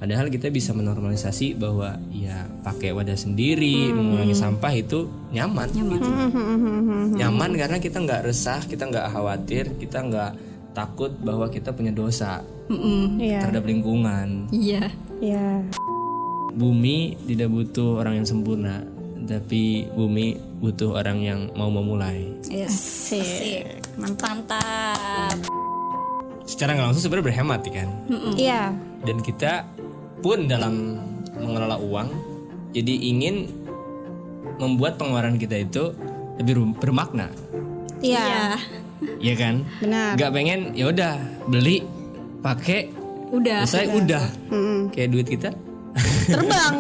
Padahal kita bisa menormalisasi bahwa ya pakai wadah sendiri, mengurangi sampah itu nyaman. Gitu. Nyaman karena kita nggak resah, kita nggak khawatir, kita nggak takut bahwa kita punya dosa terhadap lingkungan. Iya. Bumi tidak butuh orang yang sempurna, tapi bumi butuh orang yang mau memulai. Asik. Mantap. Secara nggak langsung sebenarnya berhemat kan. Iya. Dan kita pun dalam mengelola uang jadi ingin membuat pengeluaran kita itu lebih bermakna. Iya. Iya kan? Benar. Gak pengen ya udah beli, pakai, Udah. selesai udah. Kayak duit kita Terbang.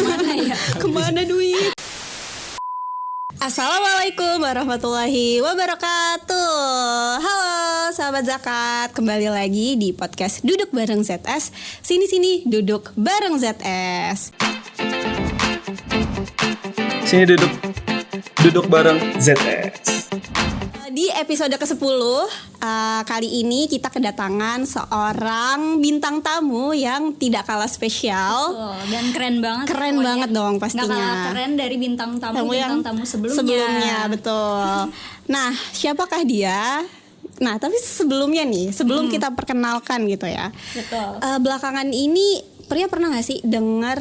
Mana ya? Kemana duit? Assalamualaikum warahmatullahi wabarakatuh. Halo sahabat zakat, kembali lagi di podcast Duduk Bareng ZS. Sini duduk bareng ZS. Sini duduk bareng ZS. Di episode ke-10 kali ini kita kedatangan seorang bintang tamu yang tidak kalah spesial. Dan keren banget. Keren pokoknya. banget dong pastinya. Nggak kalah keren dari bintang tamu sebelumnya. Sebelumnya betul. Nah, siapakah dia? Nah, tapi sebelumnya nih, sebelum kita perkenalkan gitu ya. Betul. Belakangan ini Pria pernah gak sih dengar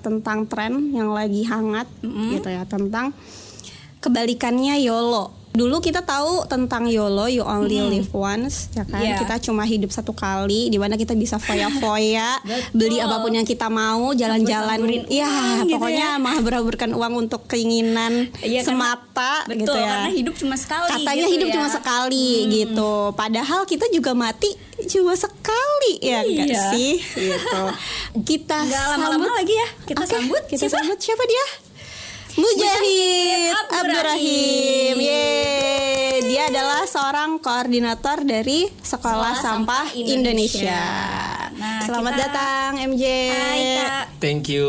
tentang tren yang lagi hangat gitu ya, tentang kebalikannya YOLO. Dulu kita tahu tentang YOLO, you only live once, ya kan? Yeah. Kita cuma hidup satu kali, di mana kita bisa foya-foya, beli apapun yang kita mau, jalan-jalan, ya gitu pokoknya menghambur-hamburkan uang untuk keinginan semata, betul, gitu ya. Karena hidup cuma sekali. Katanya gitu hidup ya. cuma sekali gitu. Padahal kita juga mati cuma sekali ya enggak Iya. sih gitu. Kita Nggak lama-lama lagi ya. Kita Oke, sambut kita siapa? sambut siapa dia? Mujahid Abdurrahim. Yeay. Dia adalah seorang koordinator dari Sekolah Sampah Indonesia. Nah, Selamat kita- datang MJ. Hai Kak. Thank you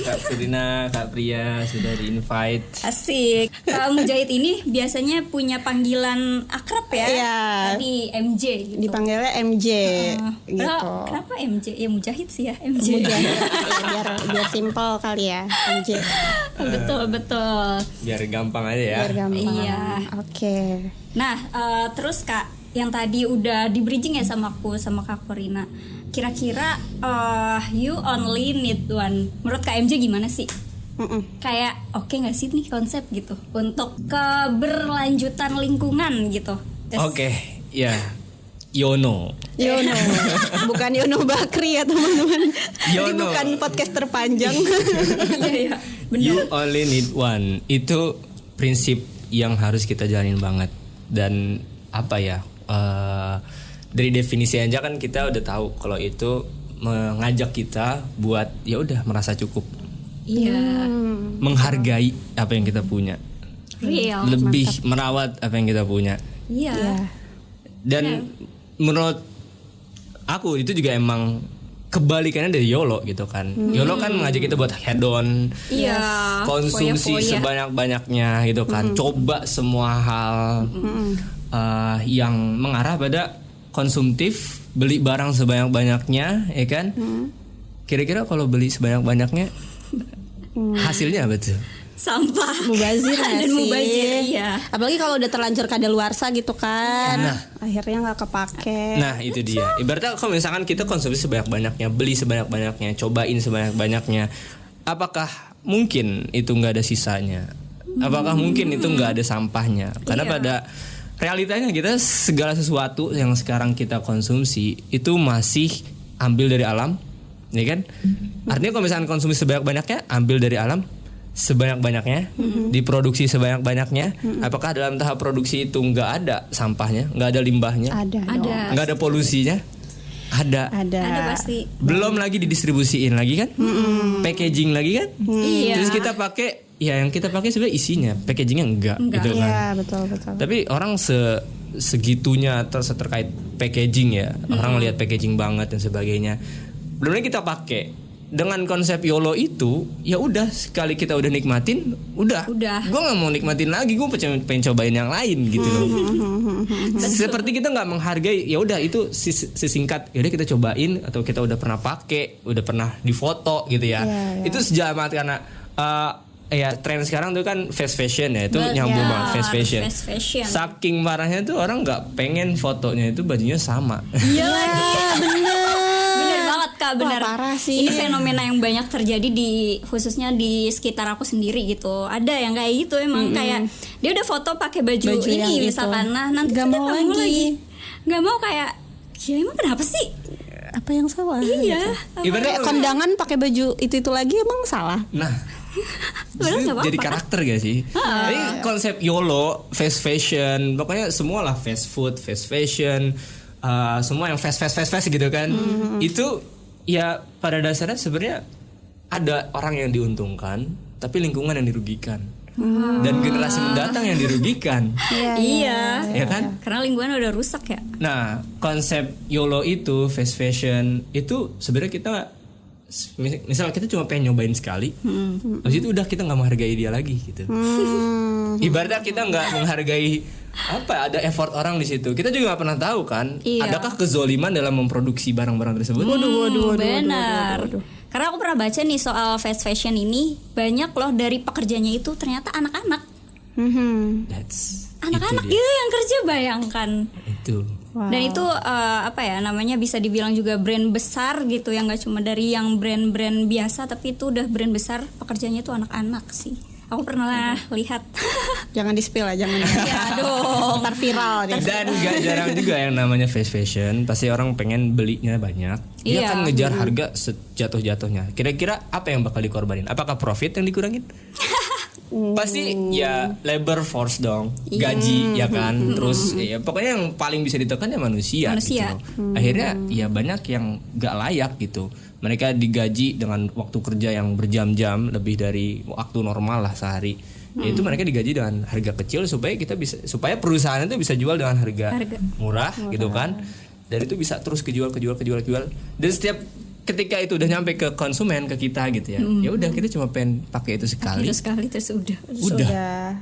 Kak Ferdina, Kak Pria sudah di-invite. Asik. Kak Mujahid ini biasanya punya panggilan akrab ya. Iya. Tadi MJ gitu. Dipanggilnya MJ gitu. Kenapa MJ? Ya Mujahid sih ya MJ. Mujahid. Ya, biar simpel kali ya MJ. Betul. Biar gampang aja ya. Biar gampang. Iya. Oke. Nah, terus Kak, yang tadi udah di bridging ya sama aku sama Kak Korina. Kira-kira you only need one. Menurut Kak MJ gimana sih? Kayak oke nggak sih nih konsep gitu untuk keberlanjutan lingkungan gitu. Oke, ya. Yono. Yono. Bukan Yono Bakri ya teman-teman. Jadi Yono. bukan podcast terpanjang. Iya. You only need one. Itu prinsip yang harus kita jalanin banget. Dan apa ya? Dari definisi aja kan kita udah tahu kalau itu mengajak kita buat ya udah merasa cukup. Iya. Menghargai apa yang kita punya. Real. Lebih merawat apa yang kita punya. Iya. Dan menurut aku itu juga emang kebalikannya dari YOLO gitu kan. YOLO kan mengajak kita buat head on, Iya. konsumsi Foya-foya. sebanyak-banyaknya gitu kan. Coba semua hal yang mengarah pada konsumtif, beli barang sebanyak-banyaknya, ya kan? Kira-kira kalau beli sebanyak-banyaknya hasilnya apa tuh? Sampah. Mubazir nggak Dan sih? mubazir, iya. Apalagi kalau udah terlanjur kadaluarsa gitu kan. Nah. Akhirnya nggak kepake. Nah itu dia. Ibaratnya kalau misalkan kita konsumsi sebanyak-banyaknya, beli sebanyak-banyaknya, cobain sebanyak-banyaknya, apakah mungkin itu nggak ada sisanya? Apakah mungkin itu nggak ada sampahnya? Karena pada realitanya kita segala sesuatu yang sekarang kita konsumsi itu masih ambil dari alam, ya kan? Artinya kalau misalkan konsumsi sebanyak-banyaknya, ambil dari alam sebanyak-banyaknya, diproduksi sebanyak-banyaknya. Apakah dalam tahap produksi itu nggak ada sampahnya, nggak ada limbahnya, Ada. nggak ada polusinya? Ada. Ada pasti. Belum lagi didistribusiin lagi kan, packaging lagi kan. Iya. Terus kita pakai, ya yang kita pakai sebenarnya isinya, packagingnya enggak. Gitu kan. Iya betul. Tapi orang segitunya terkait packaging ya, orang melihat packaging banget dan sebagainya. Belum lagi kita pakai, dengan konsep YOLO itu ya udah sekali kita udah nikmatin udah. Gue nggak mau nikmatin lagi, gue pengen cobain yang lain gitu loh. Seperti kita nggak menghargai ya udah itu sesingkat ya udah kita cobain atau kita udah pernah pakai, udah pernah difoto gitu ya. Itu sejauh amat karena ya tren sekarang tuh kan fast fashion ya, itu nyambung banget fast fashion. Saking marahnya tuh orang nggak pengen fotonya itu bajunya sama. Iya lagi. Bener banget Kak, bener. Wah, parah sih. Ini fenomena yang banyak terjadi di khususnya di sekitar aku sendiri gitu. Ada yang kayak gitu emang kayak dia udah foto pakai baju ini misalkan, nah nanti gak mau lagi. Gak mau kayak ya emang kenapa sih? Apa yang salah? Iya. Kayak kondangan pakai baju itu lagi emang salah? Nah, Jadi jadi karakter gak sih? Jadi konsep YOLO, fast fashion, pokoknya semua lah fast food, fast fashion, semua yang fast gitu kan. Itu ya pada dasarnya sebenarnya ada orang yang diuntungkan, tapi lingkungan yang dirugikan. Dan generasi mendatang yang dirugikan. Iya. Ya kan? Karena lingkungan udah rusak ya. Nah, konsep YOLO itu, fast fashion itu sebenarnya kita misal kita cuma pengen nyobain sekali, habis itu udah kita nggak menghargai dia lagi gitu. Ibaratnya kita nggak menghargai ada effort orang di situ. Kita juga nggak pernah tahu kan, adakah kezoliman dalam memproduksi barang-barang tersebut. Benar. Karena aku pernah baca nih soal fast fashion ini, banyak loh dari pekerjanya itu ternyata anak-anak. Anak-anak gitu yang kerja, bayangkan. Itu. Dan itu bisa dibilang juga brand besar gitu, yang nggak cuma dari yang brand-brand biasa, tapi itu udah brand besar, pekerjanya itu anak-anak sih. Aku pernah lihat. Jangan di-spill lah, jangan. Ya dong, ntar viral nih. Dan gak jarang juga yang namanya fast fashion, pasti orang pengen belinya banyak. Dia kan ngejar harga sejatuh-jatuhnya. Kira-kira apa yang bakal dikorbanin? Apakah profit yang dikurangin? Pasti ya labor force dong, gaji ya kan. Terus ya pokoknya yang paling bisa ditekan ya manusia. Gitu loh. Akhirnya ya banyak yang gak layak gitu. Mereka digaji dengan waktu kerja yang berjam-jam, lebih dari waktu normal lah sehari. Yaitu mereka digaji dengan harga kecil supaya perusahaan itu bisa jual dengan harga murah gitu kan. Dan itu bisa terus kejual. Dan setiap ketika itu udah nyampe ke konsumen, ke kita gitu ya. Ya udah kita cuma pengen pakai itu sekali. Terus udah.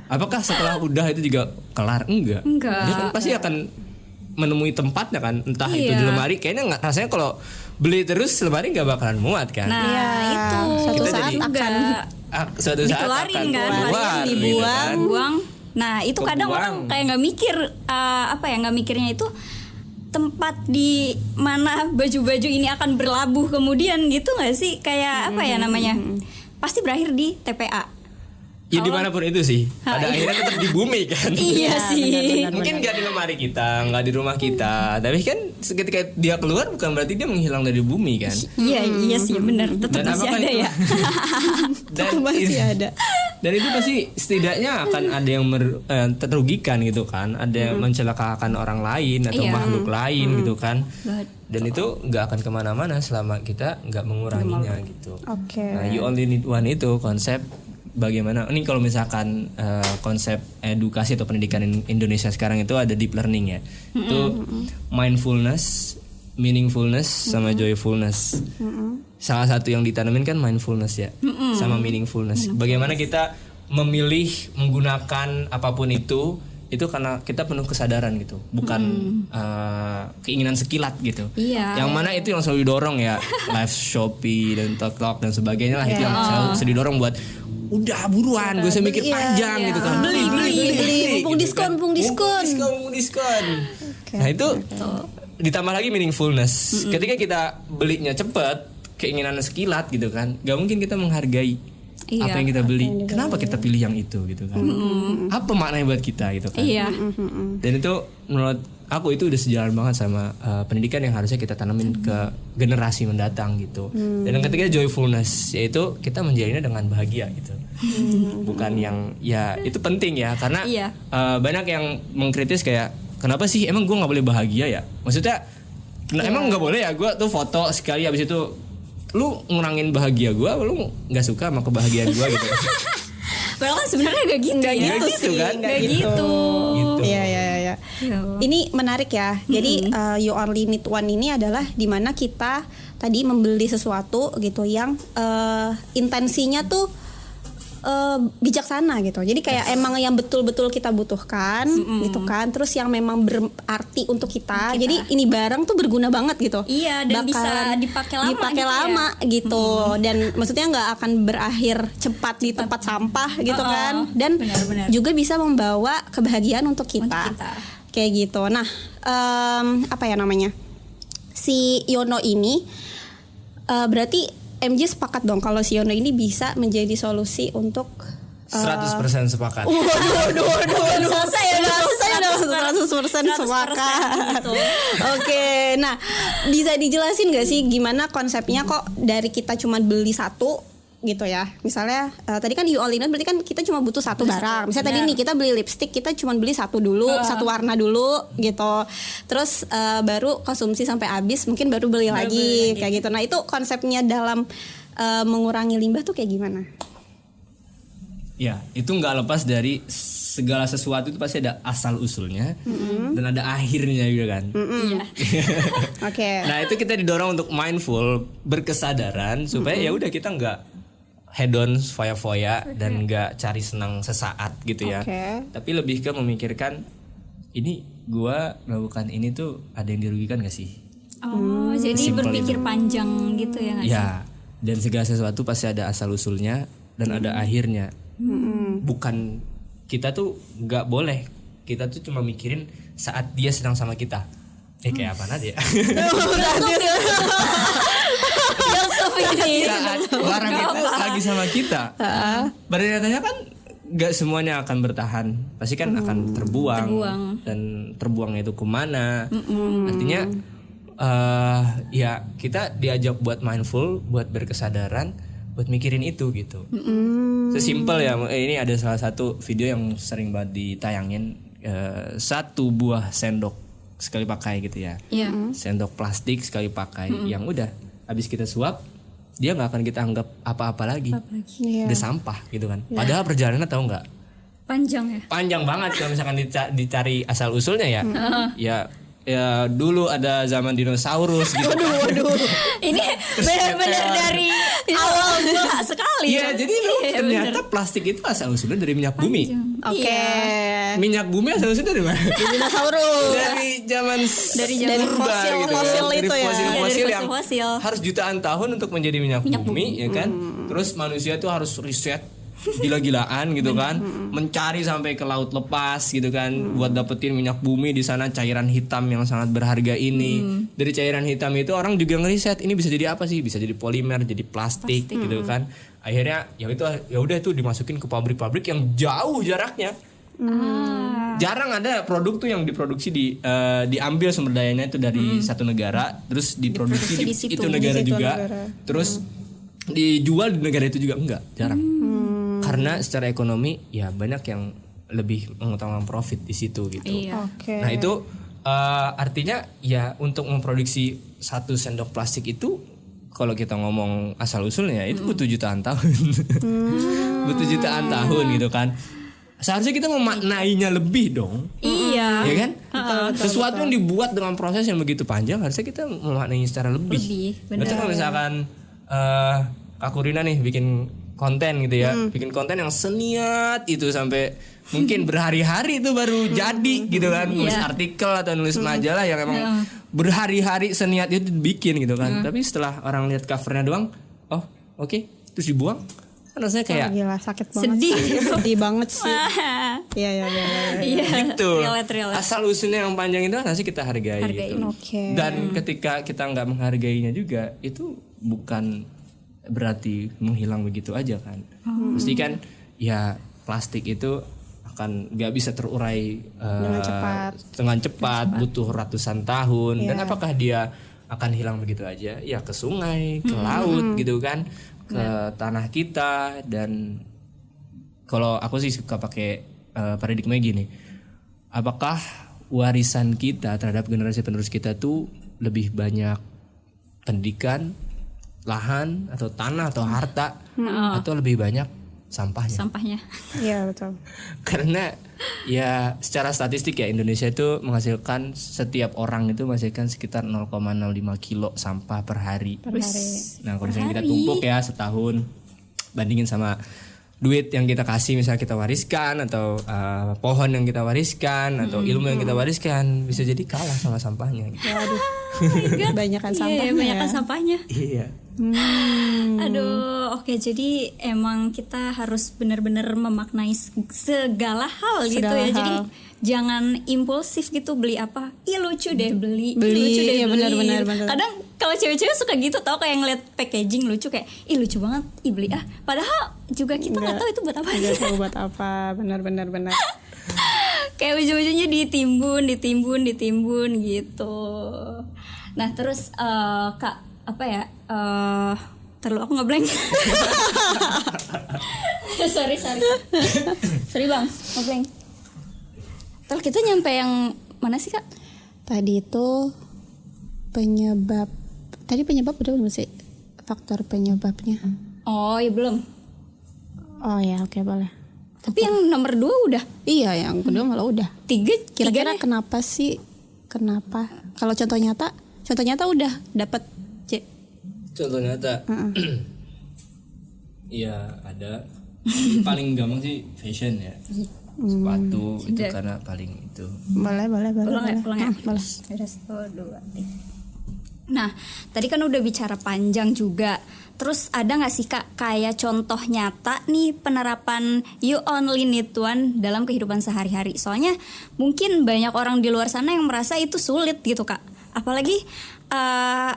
Apakah setelah udah itu juga kelar? Enggak. Dia kan pasti akan menemui tempatnya kan, entah itu di lemari. Kayaknya nggak, rasanya kalau beli terus lemari nggak bakalan muat kan. Nah itu suatu saat dikeluarin kan, dibuang. Nah itu kadang orang kayak nggak mikir nggak mikirnya itu tempat di mana baju-baju ini akan berlabuh kemudian gitu nggak sih, kayak pasti berakhir di TPA. Ya dimanapun itu sih, pada akhirnya tetap di bumi kan. Iya sih. Mungkin nggak di lemari kita, nggak di rumah kita, tapi kan ketika dia keluar bukan berarti dia menghilang dari bumi kan. Iya sih benar, tetap masih ada ya. Dan masih ada. Dan itu pasti setidaknya akan ada yang terugikan gitu kan, ada yang mencelakakan orang lain atau makhluk lain gitu kan. Dan itu nggak akan kemana-mana selama kita nggak menguranginya gitu. Nah, you only need one itu konsep. Bagaimana ini kalau misalkan konsep edukasi atau pendidikan Indonesia sekarang itu ada deep learning ya. Itu mindfulness, meaningfulness sama joyfulness. Salah satu yang ditanamin kan mindfulness ya, sama meaningfulness. Bagaimana kita memilih menggunakan apapun itu karena kita penuh kesadaran gitu, bukan keinginan sekilat gitu. Yang mana itu yang selalu didorong ya, live Shopee dan TikTok dan sebagainya lah. Itu yang selalu didorong buat udah buruan, gue mikir panjang gitu kan. Beli, mumpung diskon. Nah itu ditambah lagi meaningfulness. Ketika kita belinya cepet, keinginan sekilat gitu kan, gak mungkin kita menghargai apa yang kita beli. Kenapa kita pilih yang itu gitu kan? Apa maknanya buat kita gitu kan? Dan itu menurut aku itu udah sejalan banget sama pendidikan yang harusnya kita tanamin ke generasi mendatang gitu. Dan ketika joyfulness, yaitu kita menjadinya dengan bahagia gitu. Bukan yang ya itu penting ya, karena banyak yang mengkritis kayak kenapa sih emang gue nggak boleh bahagia ya? Maksudnya emang nggak boleh ya gue tuh foto sekali habis itu lu ngurangin bahagia gue, lu nggak suka sama kebahagiaan gue gitu. Padahal kan sebenarnya gak gitu kan? Gak gitu. Ini menarik ya. Jadi you only need one ini adalah dimana kita tadi membeli sesuatu gitu yang intensinya tuh bijaksana gitu. Jadi kayak emang yang betul-betul kita butuhkan gitu kan. Terus yang memang berarti untuk kita. Jadi ini barang tuh berguna banget gitu. Iya, dan bisa dipakai lama gitu ya. Dan maksudnya nggak akan berakhir cepat di tempat sampah gitu kan. Dan benar-benar. juga bisa membawa kebahagiaan untuk kita. Untuk kita. Kayak gitu. Nah, apa ya namanya? Si Yono ini berarti MJ sepakat dong kalau si Yono ini bisa menjadi solusi untuk 100% sepakat. Selesai ya, udah 100% sepakat. gitu. Oke, nah bisa dijelasin gak sih gimana konsepnya kok dari kita cuma beli satu gitu ya. Misalnya tadi kan you all in one berarti kan kita cuma butuh satu barang. Misalnya tadi nih kita beli lipstick, kita cuma beli satu dulu, satu warna dulu gitu. Terus baru konsumsi sampai habis, mungkin baru beli lagi kayak gitu. Nah, itu konsepnya dalam mengurangi limbah tuh kayak gimana? Ya, itu nggak lepas dari segala sesuatu itu pasti ada asal usulnya dan ada akhirnya juga kan. Iya. Oke. Nah, itu kita didorong untuk mindful, berkesadaran supaya ya udah kita nggak hedon foya-foya dan nggak cari senang sesaat gitu ya. Tapi lebih ke memikirkan ini gua melakukan ini tuh ada yang dirugikan gak sih? Oh, jadi Simple berpikir itu. panjang gitu ya nggak sih? Ya, dan segala sesuatu pasti ada asal usulnya dan ada akhirnya. Bukan kita tuh nggak boleh, kita tuh cuma mikirin saat dia sedang sama kita. Kayak apa aja ya? Saat barang itu lagi sama kita, pada nyatanya kan nggak semuanya akan bertahan, pasti kan akan terbuang. Dan terbuangnya itu kemana? Artinya ya kita diajak buat mindful, buat berkesadaran, buat mikirin itu gitu. Sesimpel ya, ini ada salah satu video yang sering banget ditayangin, satu buah sendok sekali pakai gitu ya. Sendok plastik sekali pakai yang udah habis kita suap, dia nggak akan kita anggap apa-apa lagi. Udah sampah gitu kan. Padahal perjalanannya tahu nggak? Panjang ya. Panjang banget kalau misalkan dicari asal usulnya ya. Ya dulu ada zaman dinosaurus gitu. Ini benar-benar dari awal sekali. Iya, jadi ternyata plastik itu asal usulnya dari minyak bumi. Oke. Minyak bumi asal usulnya dari mana? Dinosaurus. Dari zaman dari purba fosil gitu kan. itu ya. Fosil Dari yang fosil. harus jutaan tahun untuk menjadi minyak bumi ya kan. Terus manusia tuh harus riset gila-gilaan gitu kan, mencari sampai ke laut lepas gitu kan, buat dapetin minyak bumi di sana, cairan hitam yang sangat berharga ini. Dari cairan hitam itu orang juga ngeriset ini bisa jadi apa sih? Bisa jadi polimer, jadi plastik gitu kan. Akhirnya ya udah itu dimasukin ke pabrik-pabrik yang jauh jaraknya. Jarang ada produk tuh yang diproduksi diambil sumber dayanya itu dari satu negara, terus diproduksi di situ. itu negara juga, terus dijual di negara itu juga enggak, jarang. Karena secara ekonomi ya banyak yang lebih mengutamakan profit di situ gitu. Oke. Nah itu artinya ya untuk memproduksi satu sendok plastik itu kalau kita ngomong asal usulnya itu butuh jutaan tahun, butuh jutaan tahun gitu kan. Seharusnya kita memaknainya lebih dong. Iya. Ya kan? Sesuatu yang dibuat dengan proses yang begitu panjang harusnya kita memaknainya secara lebih. Berarti kalau misalkan Kak Kurina nih bikin konten gitu ya, bikin konten yang seniat itu sampai mungkin berhari-hari itu baru jadi gitu kan, nulis artikel atau nulis majalah yang emang berhari-hari seniat itu bikin gitu kan. Tapi setelah orang lihat covernya doang, oh oke, terus dibuang, kan rasanya kayak gila, sakit banget. Sedih banget sih. Iya. gitu. Relate. Asal usulnya yang panjang itu harusnya kita hargai. Gitu. Oke. Dan ketika kita nggak menghargainya juga, itu bukan berarti menghilang begitu aja kan. Mesti kan ya plastik itu akan nggak bisa terurai dengan cepat, butuh ratusan tahun. Dan apakah dia akan hilang begitu aja? Ya ke sungai, ke laut gitu kan, ke tanah kita. Dan kalau aku sih suka pakai paradigma gini, apakah warisan kita terhadap generasi penerus kita tuh lebih banyak pendidikan, lahan atau tanah atau harta, atau lebih banyak sampahnya. Iya betul. Karena ya secara statistik ya Indonesia itu menghasilkan, setiap orang itu menghasilkan sekitar 0,05 kilo sampah per hari. Nah kalau misalnya kita tumpuk ya setahun, bandingin sama duit yang kita kasih, misalnya kita wariskan atau pohon yang kita wariskan atau ilmu yang kita wariskan, bisa jadi kalah sama sampahnya gitu. Banyakan sampahnya. Iya, banyakan sampahnya. Iya. Aduh, oke, jadi emang kita harus benar-benar memaknai segala hal gitu Segala ya. hal. Jadi jangan impulsif gitu, beli apa, ih lucu deh beli, Beli, lucu deh iya, beli. benar. Kadang kalau cewek-cewek suka gitu, tau kayak ngeliat packaging lucu kayak, ih lucu banget, ih beli ah. Padahal juga kita nggak tahu itu buat apa. Nggak tahu buat apa, benar. Kayak ujung-ujungnya ditimbun gitu. Nah terus Kak, apa ya, terlalu aku ngeblank. sorry bang, ngeblank. Terus kita nyampe yang mana sih Kak? Tadi itu penyebab udah belum sih, faktor penyebabnya? Oh ya belum. Oh ya, oke, boleh. Tapi yang nomor 2 udah. Iya, yang kedua malah udah. 3 Kira-kira kenapa sih? Kenapa? Kalau contoh nyata udah dapat C. Contoh nyata, iya ada. Paling gampang sih fashion ya, sepatu itu karena paling itu. Boleh. Pulang ya. Boleh. 1, 2, 3. Nah, tadi kan udah bicara panjang juga. Terus ada nggak sih Kak kayak contoh nyata nih penerapan you only need one dalam kehidupan sehari-hari? Soalnya mungkin banyak orang di luar sana yang merasa itu sulit gitu Kak. Apalagi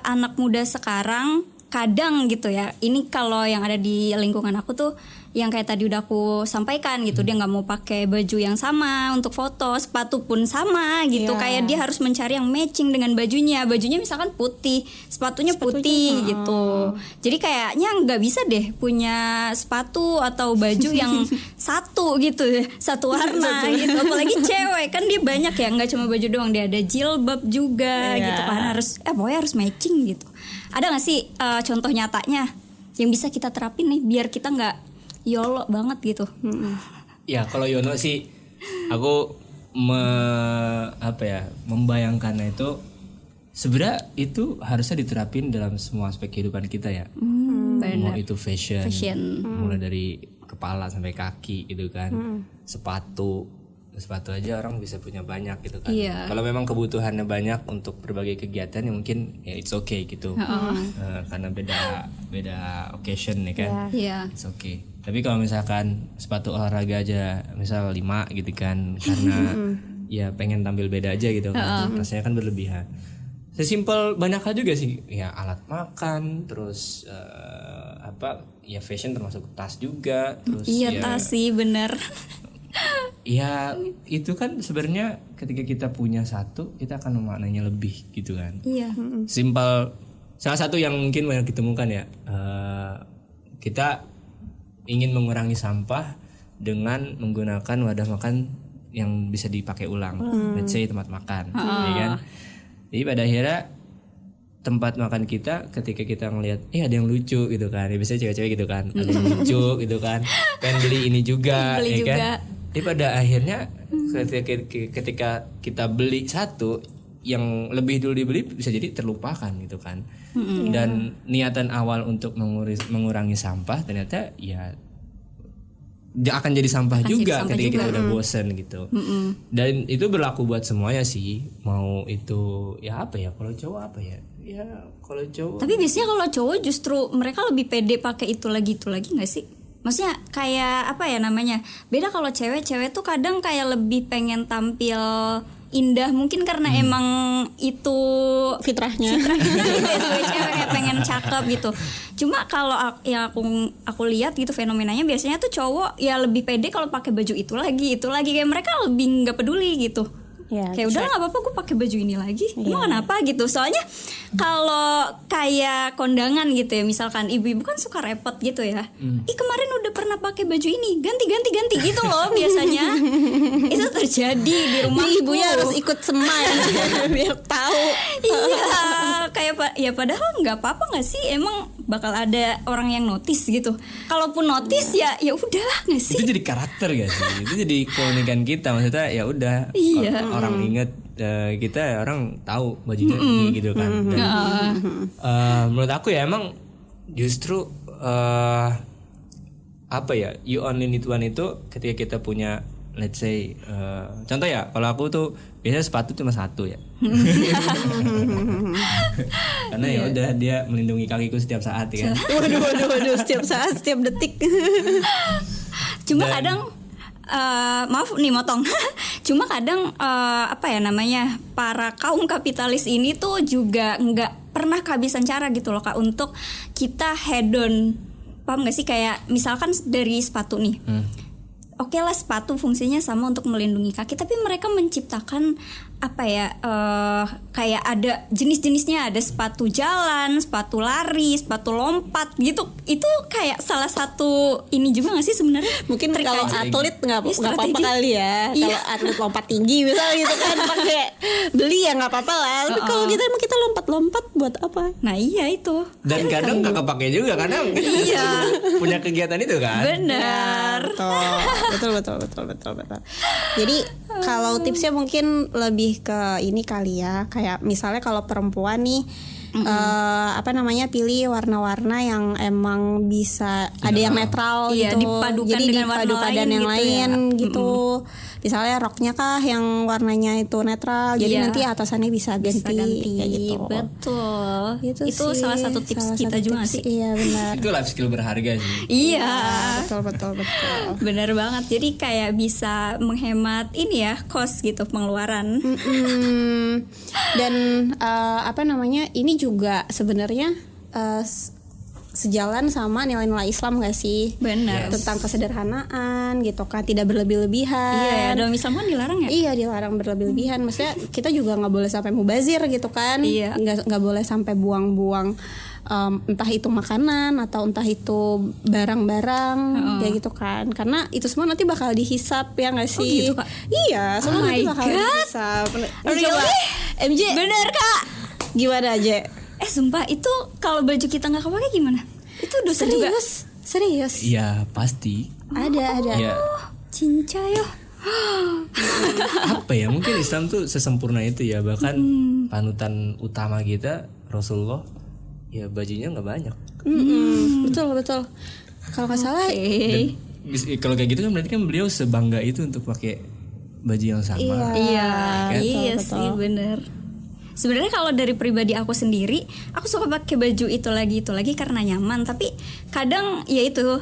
anak muda sekarang kadang gitu ya. Ini kalau yang ada di lingkungan aku tuh yang kayak tadi udah aku sampaikan gitu, dia nggak mau pakai baju yang sama untuk foto, sepatu pun sama gitu. Kayak dia harus mencari yang matching dengan bajunya misalkan putih, sepatunya putih gitu. Jadi kayaknya nggak bisa deh punya sepatu atau baju yang satu gitu, satu warna gitu. Apalagi cewek kan dia banyak ya, nggak cuma baju doang, dia ada jilbab juga gitu kan, harus pokoknya harus matching gitu. Ada nggak sih contoh nyatanya yang bisa kita terapin nih biar kita nggak YOLO banget gitu? Ya kalau Yono sih, aku membayangkannya itu sebenarnya itu harusnya diterapin dalam semua aspek kehidupan kita ya. Mau itu fashion. Mulai dari kepala sampai kaki gitu kan. Sepatu aja orang bisa punya banyak gitu kan. Kalau memang kebutuhannya banyak untuk berbagai kegiatan ya mungkin ya it's okay gitu. Karena beda occasion ya kan. It's okay. Tapi kalau misalkan sepatu olahraga aja misal 5 gitu kan, karena ya pengen tampil beda aja gitu kan, rasanya kan berlebihan. Sesimpel banyak hal juga sih, ya alat makan, terus ya fashion termasuk tas juga, terus tas sih bener. Ya itu kan sebenarnya ketika kita punya satu, kita akan memaknainya lebih gitu kan. Simpel, salah satu yang mungkin banyak ditemukan ya, kita ingin mengurangi sampah dengan menggunakan wadah makan yang bisa dipakai ulang, let's say tempat makan, ya kan? Jadi pada akhirnya tempat makan kita ketika kita ngelihat ada yang lucu gitu kan, ya biasanya cewek-cewek gitu kan, ada yang lucu gitu kan, pengen beli ini juga, ya kan? Jadi pada akhirnya ketika kita beli satu yang lebih dulu dibeli bisa jadi terlupakan gitu kan. Dan niatan awal untuk mengurangi sampah ternyata ya akan jadi sampah juga ketika kita udah bosen gitu. Dan itu berlaku buat semuanya sih, mau itu ya kalau cowok kalau cowok. Tapi biasanya kalau cowok justru mereka lebih pede pakai itu lagi nggak sih? Maksudnya kayak beda kalau cewek tuh kadang kayak lebih pengen tampil indah, mungkin karena emang itu fitrahnya gitu ya, sebagai cewek kayak pengen cakep gitu. Cuma kalau yang aku lihat gitu fenomenanya biasanya tuh cowok ya lebih pede kalau pakai baju itu lagi kayak mereka lebih nggak peduli gitu. Kayak udah nggak apa-apa gue pakai baju ini lagi, emang kenapa gitu. Soalnya kalau kayak kondangan gitu ya, misalkan ibu-ibu kan suka repot gitu ya, kemarin udah pernah pakai baju ini, ganti gitu loh biasanya. Itu terjadi di rumahku. Ibunya harus ikut semai biar tahu. Iya, kayak ya padahal nggak apa-apa nggak sih, emang bakal ada orang yang notice gitu. Kalaupun notice ya udahlah nggak sih? Itu jadi karakter gak sih? Itu jadi keunikan kita, maksudnya ya udah Iya. orang inget kita, orang tahu bajunya ini gitu kan. Dan, menurut aku ya emang justru apa ya, you only need one itu ketika kita punya, let's say contoh ya, kalau aku tuh biasanya sepatu cuma satu ya. Karena ya udah dia melindungi kakiku setiap saat ya kan. Waduh, setiap saat, setiap detik. Cuma kadang maaf nih motong. Cuma kadang apa ya namanya, para kaum kapitalis ini tuh juga nggak pernah kehabisan cara gitu loh Kak untuk kita hedon. Paham nggak sih, kayak misalkan dari sepatu nih. Oke lah, sepatu fungsinya sama untuk melindungi kaki, tapi mereka menciptakan apa ya, kayak ada jenis-jenisnya, ada sepatu jalan, sepatu lari, sepatu lompat gitu. Itu kayak salah satu ini juga nggak sih sebenarnya? Mungkin trik kalau aja. atlet nggak Ya, apa-apa strategi. kali ya. Iya. Kalau atlet lompat tinggi misalnya gitu kan, pakai beli ya nggak apa-apa lah. Tapi kalau kita emang kita lompat-lompat buat apa? Nah iya itu. Dan kadang gak kepake juga karena Iya. punya kegiatan itu kan. Benar. Betul. Jadi kalau tipsnya mungkin lebih ke ini kali ya, kayak misalnya kalau perempuan nih apa namanya, pilih warna-warna yang emang bisa ada yang netral Iya, gitu. dipadukan Jadi dengan warna dipadu-padan lain yang gitu lain ya. gitu. Misalnya roknya kah yang warnanya itu netral, jadi Iya. nanti atasannya bisa ganti, kayak gitu. Betul. Gitu Itu sih, salah satu tips kita juga nggak tips. sih? Iya benar. Itu life skill berharga sih. Iya. Betul. Benar banget. Jadi kayak bisa menghemat ini ya, cost gitu, pengeluaran. Dan apa namanya, ini juga sebenarnya sejalan sama nilai-nilai Islam gak sih? Benar. Tentang kesederhanaan gitu kan, tidak berlebih-lebihan. Iya ya, dalam Islam kan dilarang ya. Iya, dilarang berlebih-lebihan. Maksudnya kita juga nggak boleh sampai mubazir gitu kan? Iya. Nggak boleh sampai buang-buang entah itu makanan atau entah itu barang-barang kayak gitu kan. Karena itu semua nanti bakal dihisap ya nggak sih? gitu, Kak? Iya, semua Oh nanti my bakal God. dihisap. Really? Coba MJ, Bener Kak. gimana aja? Sumpah itu kalau baju kita nggak kepake gimana? Itu dosa juga. Serius? Iya pasti. Ada. Ya Cinca yo. apa ya, mungkin Islam tuh sesempurna itu ya. Bahkan panutan utama kita Rasulullah, ya bajunya nggak banyak. Betul. Kalau nggak salah, Dan kalau kayak gitu kan berarti kan beliau sebangga itu untuk pakai baju yang sama. Iya, Kan? iya sih bener. Sebenarnya kalau dari pribadi aku sendiri, aku suka pakai baju itu lagi karena nyaman. Tapi kadang ya itu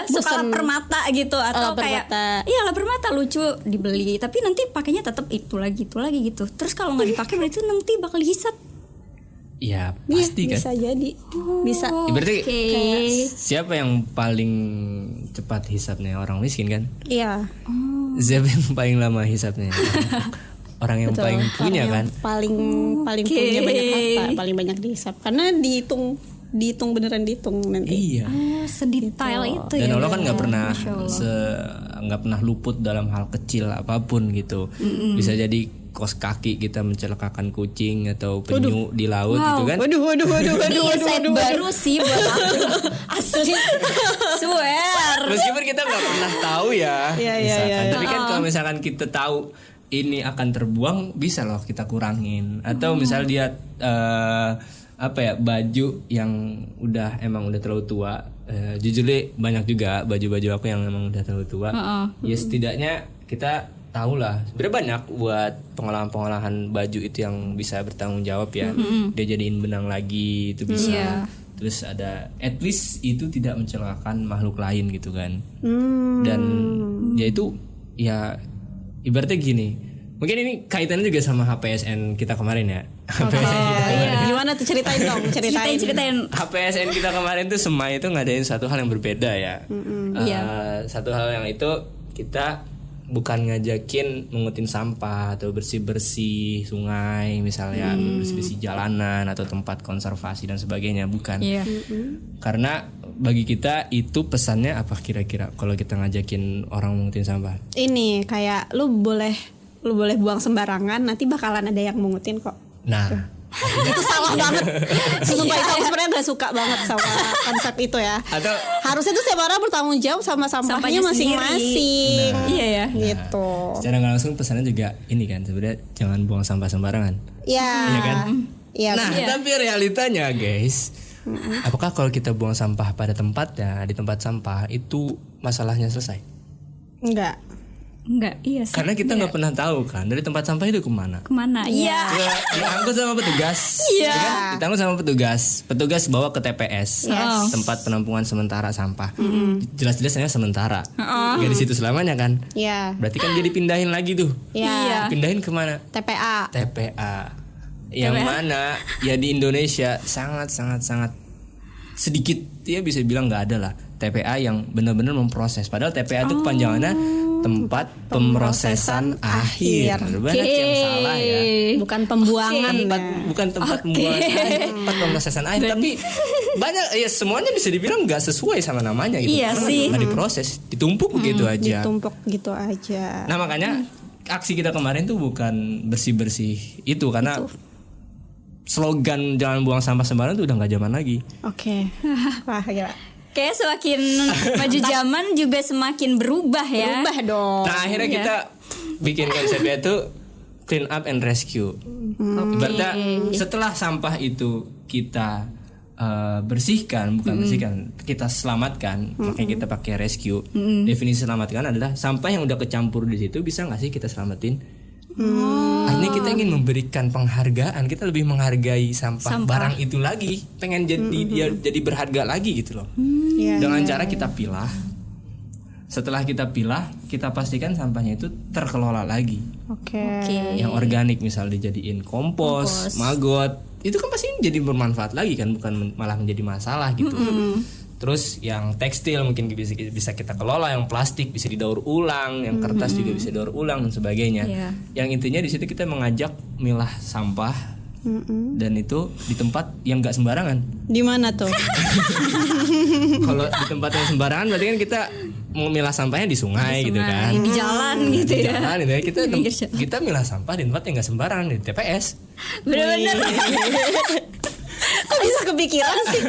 suka lapar mata gitu, atau lapar kayak mata. iya lapar mata lucu dibeli, tapi nanti pakainya tetap itu lagi gitu. Terus kalau nggak dipakai berarti nanti bakal dihisap. Ya pasti kan. bisa jadi, bisa. Berarti Oke. siapa yang paling cepat hisapnya? Orang miskin kan? Iya. Siapa yang paling lama hisapnya? Orang yang paling punya Orang kan? yang paling Oke. punya banyak harta, paling banyak dihisap karena dihitung beneran dihitung nanti. Iya. Oh, sedetail itu Dan ya. Allah kan nggak pernah Masya Allah. nggak pernah luput dalam hal kecil apapun gitu. Bisa jadi kos kaki kita mencelakakan kucing atau penyu di laut gitu kan? Waduh. Ini insight baru sih buat aku. Asli. Swear. Meskipun kita nggak pernah tahu ya, Iya, misalkan. iya. Tapi kan kalau misalkan kita tahu ini akan terbuang, bisa loh kita kurangin. Atau misal dia apa ya, baju yang emang udah terlalu tua. Jujur deh, banyak juga baju-baju aku yang emang udah terlalu tua. Ya setidaknya kita tahu lah. Sebenarnya banyak buat pengolahan baju itu yang bisa bertanggung jawab ya. Dia jadiin benang lagi itu bisa. Iya. Terus ada, at least itu tidak mencelakakan makhluk lain gitu kan. Dan ya itu ya ibaratnya gini. Mungkin ini kaitannya juga sama HPSN kita kemarin ya. HPSN kita kemarin. Gimana tuh, ceritain dong, Ceritain. HPSN kita kemarin tuh Semai itu ngadain satu hal yang berbeda ya. Satu hal yang itu kita bukan ngajakin mengutin sampah atau bersih-bersih sungai misalnya, bersih-bersih jalanan atau tempat konservasi dan sebagainya, bukan. Iya. Karena bagi kita itu pesannya apa kira-kira kalau kita ngajakin orang mengutin sampah? Ini kayak lu boleh buang sembarangan, nanti bakalan ada yang mungutin kok. Nah, Itu salah banget. Sumpah itu aku sebenarnya gak suka banget sama konsep itu ya. Atau Harusnya tuh setiap orang bertanggung jawab sama sampahnya Sampahnya masing-masing. Iya ya. Gitu. secara nggak langsung pesannya juga ini kan sebenarnya jangan buang sampah sembarangan. Iya. Iya kan? Iya. Nah, tapi realitanya guys, apakah kalau kita buang sampah pada tempatnya di tempat sampah itu masalahnya selesai? Enggak. Enggak, iya sih. Karena kita nggak pernah tahu kan dari tempat sampah itu kemana. Kemana? Iya. Ya, diangkut sama petugas. Iya. Ya kan? Diangkut sama petugas. Petugas bawa ke TPS, tempat penampungan sementara sampah. Jelas-jelas hanya sementara. Nggak di situ selamanya kan? Iya. Berarti kan dia dipindahin lagi tuh. Iya. Pindahin kemana? TPA. TPA. Yang mana ya di Indonesia sangat sedikit ya bisa bilang nggak ada lah TPA yang benar-benar memproses. Padahal TPA itu kepanjangannya tempat pemrosesan akhir. Banyak yang salah ya. Bukan pembuangan. Bukan tempat pembuangan akhir, tempat pemrosesan akhir. Tapi banyak ya semuanya bisa dibilang nggak sesuai sama namanya gitu. Iya Karena sih. nggak diproses, ditumpuk begitu aja. Ditumpuk gitu aja. Nah makanya aksi kita kemarin tuh bukan bersih-bersih itu karena slogan jangan buang sampah sembarangan tuh udah nggak zaman lagi. Oke. Wah, gila. Kayak semakin maju zaman juga semakin berubah ya. Berubah dong. Nah akhirnya kita bikin konsepnya itu clean up and rescue. Ibaratnya setelah sampah itu kita bersihkan, bukan bersihkan, kita selamatkan, makanya kita pakai rescue. Definisi selamatkan adalah sampah yang udah kecampur di situ bisa nggak sih kita selamatin? Artinya kita ingin memberikan penghargaan, kita lebih menghargai sampah barang itu lagi, pengen jadi dia jadi berharga lagi gitu loh. Dengan cara kita pilah. Setelah kita pilah, kita pastikan sampahnya itu terkelola lagi. Oke. Yang organik misal dijadiin kompos, maggot, itu kan pasti jadi bermanfaat lagi kan, bukan malah menjadi masalah gitu. Terus yang tekstil mungkin bisa kita kelola, yang plastik bisa didaur ulang, yang kertas juga bisa didaur ulang dan sebagainya. Yang intinya di situ kita mengajak milah sampah dan itu di tempat yang nggak sembarangan. Di mana tuh? Kalau di tempat yang sembarangan berarti kan kita memilah sampahnya di sungai gitu kan. Di jalan gitu ya. Jalan gitu ya. Kita milah sampah di tempat yang nggak sembarangan, di TPS. Bener-bener. Kok bisa kepikiran sih?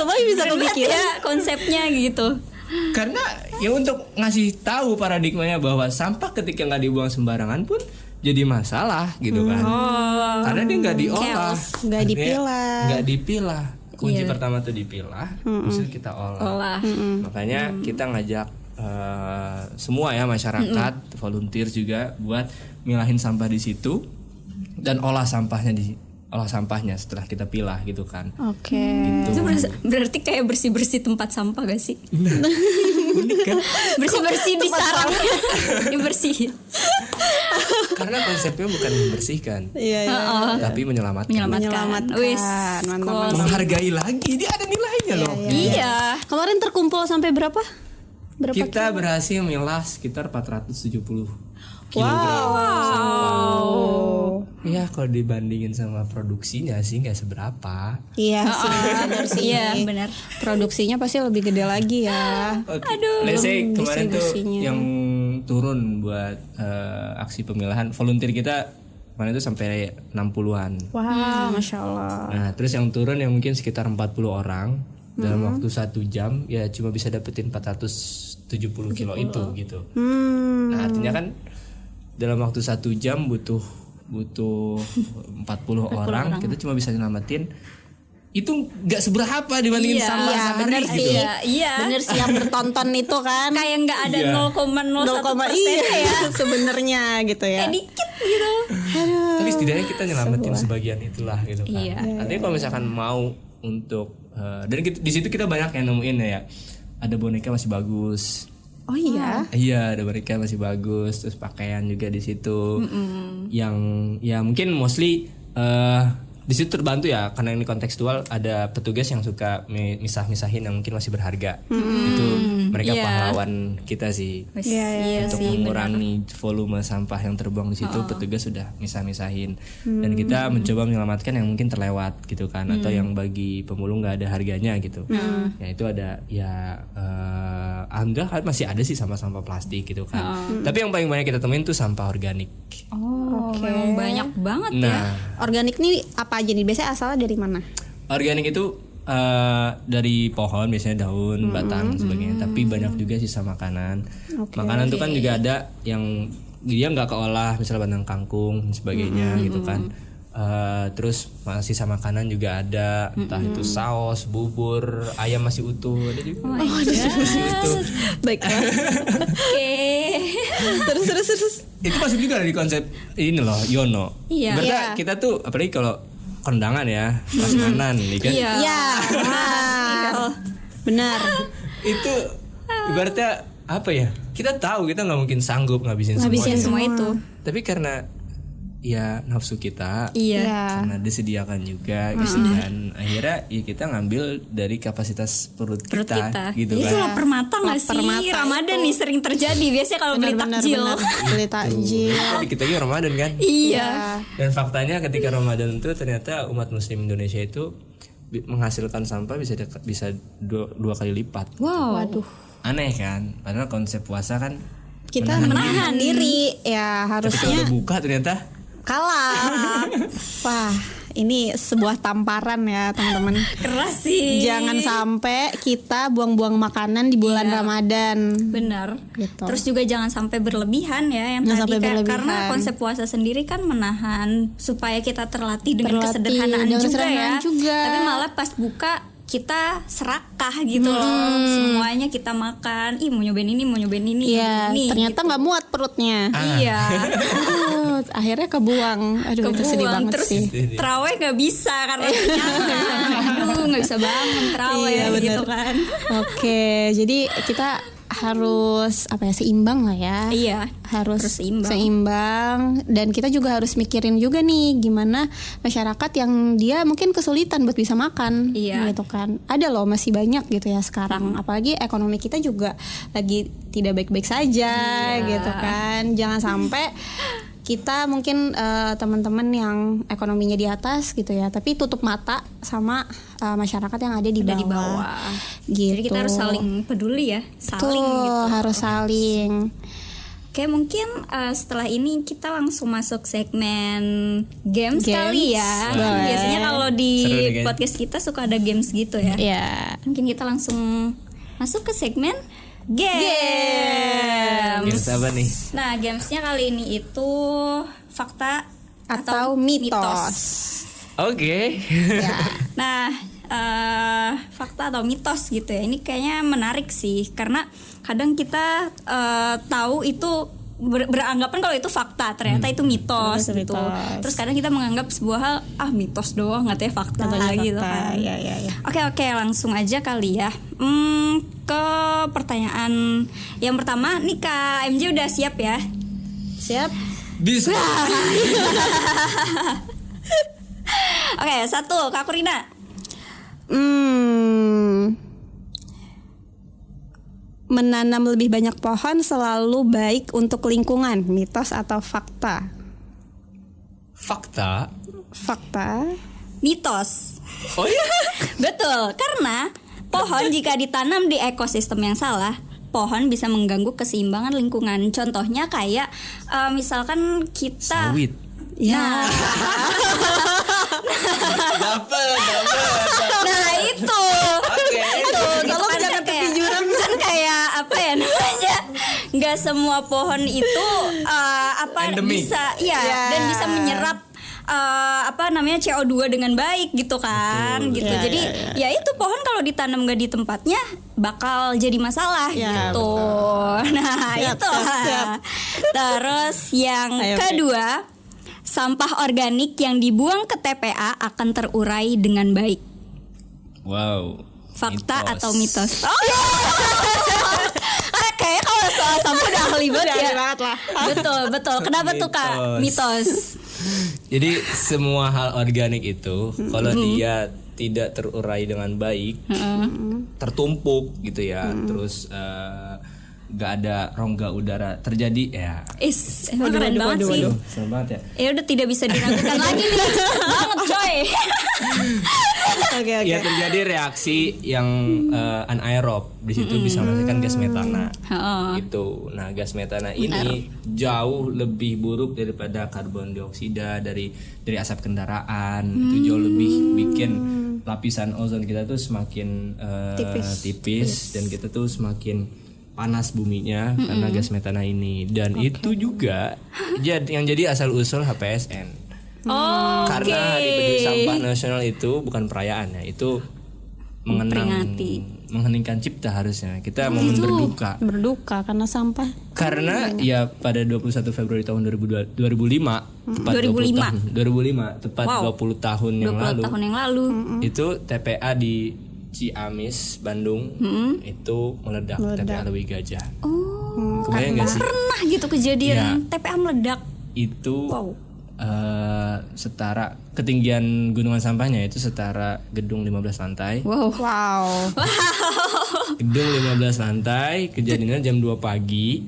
Coba bisa kepikiran ya konsepnya gitu. Karena ya untuk ngasih tahu paradigmanya bahwa sampah ketika nggak dibuang sembarangan pun jadi masalah gitu kan. Karena dia nggak diolah, nggak dipilah. Nggak dipilah. Kunci pertama tuh dipilah, terus kita olah. Makanya kita ngajak semua ya masyarakat, volunteer juga buat milahin sampah di situ dan olah sampahnya setelah kita pilah gitu kan. Oke. Gitu. Itu berarti kayak bersih-bersih tempat sampah gak sih? Unik kan? Bersih-bersih di sarangnya. Dibersihin. Karena konsepnya bukan membersihkan, tapi menyelamatkan. Menyelamatkan. Wis. Mantap. Menghargai lagi, dia ada nilainya loh. Iya. Kemarin terkumpul sampai berapa? Kita berhasil milah sekitar 470 kilogram sampah. Ya kalau dibandingin sama produksinya sih nggak seberapa. Iya sih, benar sih. Iya, benar. Produksinya pasti lebih gede lagi ya. Aduh. Let's say kemarin tuh distribusinya. yang turun buat aksi pemilahan volunteer kita kemarin itu sampai 60-an. Wah, Masya Allah. Nah terus yang turun yang mungkin sekitar 40 orang dalam waktu 1 jam ya cuma bisa dapetin 470 kilo itu gitu. Nah artinya kan dalam waktu 1 jam butuh 40 orang, kita cuma bisa nyelamatin itu nggak seberapa dibandingin sampah bener tadi sih. gitu. Iya. Bener sih yang bertonton itu kan. Kayak nggak ada 0,01% ya sebenarnya gitu ya. Kayak dikit gitu. Tapi setidaknya kita nyelamatin sebagian itulah gitu kan. Iya. Artinya kalau misalkan mau untuk dan di situ kita banyak yang nemuin ya. Ada boneka masih bagus. Oh iya. Iya, ada boneka masih bagus, terus pakaian juga di situ. Yang ya mungkin mostly di situ terbantu ya karena ini kontekstual, ada petugas yang suka misah-misahin yang mungkin masih berharga. Itu mereka Iya. pahlawan kita sih. Iya Untuk sih, mengurangi volume sampah yang terbuang di situ, petugas sudah misah-misahin dan kita mencoba menyelamatkan yang mungkin terlewat gitu kan, atau yang bagi pemulung nggak ada harganya gitu. Ya itu ada ya alhamdulillah kan masih ada sih sampah-sampah plastik gitu kan. Tapi yang paling banyak kita temuin tuh sampah organik. Oh, memang banyak banget ya. Nah, Organik nih apa aja nih? Biasanya asalnya dari mana? organik itu dari pohon biasanya daun, batang dan sebagainya. Tapi banyak juga sisa makanan. Makanan itu kan juga ada yang dia nggak keolah, misalnya batang kangkung dan sebagainya gitu kan. Terus sisa makanan juga ada, entah itu saus, bubur, ayam masih utuh, ada juga. Masih utuh. Baiklah. Oke. terus. Itu masuk juga dari konsep ini loh, Yono. Iya. Berarti Iya. kita tuh apalagi kalau kondangan ya, prasmanan nih kan. Iya. Ya, benar. Itu ibaratnya apa ya? Kita tahu kita nggak mungkin sanggup ngabisin Semua semuanya. itu. Tapi karena ya nafsu kita, Iya. karena disediakan juga gitu kan. Akhirnya ya kita ngambil dari kapasitas perut kita gitu Itu kan. lapar mata nggak sih? Lapar mata Ramadan nih sering terjadi. Biasanya kalau beli takjil. Beli takjil. Dikit lagi Ramadan kan. Iya. Dan faktanya ketika Ramadan itu ternyata umat muslim Indonesia itu menghasilkan sampah bisa dua kali lipat. Wow. Waduh. Aneh kan? Padahal konsep puasa kan Kita menahan diri ya, ketika harusnya udah buka ternyata kalah. Wah, ini sebuah tamparan ya teman-teman. Keras sih. Jangan sampai kita buang-buang makanan di bulan Ramadan. Benar. Gitu. Terus juga jangan sampai berlebihan ya yang Jangan tadi sampai berlebihan. karena konsep puasa sendiri kan menahan supaya kita terlatih dengan Terlatih kesederhanaan dengan juga kesederhanaan ya. juga. Tapi malah pas buka kita serakah gitu loh. Semuanya kita makan. Ih, mau nyobain ini. Iya, ini, ternyata gitu. nggak muat perutnya. Iya. Aduh, akhirnya kebuang. Aduh, itu sedih Kebuang. banget Terus sih. terawih nggak bisa karena kenyang. Aduh, nggak bisa bangun terawih Iya, benar. gitu kan. Oke, jadi kita harus apa ya, seimbang lah ya. Iya. Harus Terus seimbang. seimbang, dan kita juga harus mikirin juga nih gimana masyarakat yang dia mungkin kesulitan buat bisa makan. Iya. Gitu kan. Ada loh masih banyak gitu ya sekarang. Apalagi ekonomi kita juga lagi tidak baik-baik saja gitu kan. Jangan sampai kita mungkin teman-teman yang ekonominya di atas gitu ya, tapi tutup mata sama masyarakat yang ada di Ada bawah. di bawah. Gitu. Jadi kita harus saling peduli ya, saling Tuh, gitu. harus saling. Oke, mungkin setelah ini kita langsung masuk segmen games Games? kali ya. Boleh. Biasanya kalau di Seru nih, guys. podcast kita suka ada games gitu ya. Ya. Mungkin kita langsung masuk ke segmen games. games apa nih? Nah, gamesnya kali ini itu fakta Atau mitos. Oke. Nah, fakta atau mitos gitu ya. Ini kayaknya menarik sih karena kadang kita tahu itu beranggapan kalau itu fakta, ternyata itu mitos Itu gitu. mitos. Terus kadang kita menganggap sebuah hal mitos doang, katanya fakta gitu kan. Iya. Oke, langsung aja kali ya. Ke pertanyaan yang pertama nih, Kak MJ udah siap ya? Siap. Bisa. Oke, 1 Kak Kurina. Menanam lebih banyak pohon selalu baik untuk lingkungan, mitos atau fakta? Fakta. Fakta. Mitos. Oh iya. Betul, karena pohon jika ditanam di ekosistem yang salah, pohon bisa mengganggu keseimbangan lingkungan. Contohnya kayak misalkan kita Sawit. Ya. Dapat. Nah, itu. Oke. Itu gitu Tolong kan, jangan kayak, tepi jurang. kan kayak apa ya namanya? Nggak semua pohon itu Endemik. bisa Ya. dan bisa menyerap CO2 dengan baik gitu kan. Betul. Gitu. Ya, Jadi ya itu pohon kalau ditanam nggak di tempatnya bakal jadi masalah Ya, gitu. Nah, Siap, itu. siap. Terus yang Ayo, kedua, sampah organik yang dibuang ke TPA akan terurai dengan baik. Wow. Fakta Mitos. atau mitos? Oh iya. Kayaknya kalau soal sampah udah ahli banget ya. banget lah. Betul. Kenapa tuh, Kak? Mitos. Jadi semua hal organik itu kalau dia tidak terurai dengan baik, tertumpuk gitu ya, terus nggak ada rongga udara terjadi ya. Emang keren banget sih. Serem banget ya. Ya udah tidak bisa diragukan lagi nih. Banget coy. Oke. Ya terjadi reaksi yang anaerob, di situ bisa menghasilkan gas metana. Itu. Nah, gas metana ini jauh lebih buruk daripada karbon dioksida dari asap kendaraan. Itu jauh lebih bikin lapisan ozon kita tuh semakin tipis dan kita tuh semakin panas buminya karena gas metana ini. Dan itu juga yang jadi asal usul HPSN. Karena Hari Peduli Sampah Nasional itu bukan perayaan ya, itu mengheningkan cipta harusnya. Kita momen Berduka karena sampah. Karena ya pada 21 Februari tahun 2005 tepat 2005 tepat 20 tahun yang lalu. Itu TPA di Ciamis, Bandung itu meledak. TPA Leuwi Gajah. Kebayang gak sih? Pernah gitu kejadian TPA meledak. Itu setara ketinggian gunungan sampahnya itu setara gedung 15 lantai. Wow. Gedung 15 lantai, kejadiannya jam 2 pagi.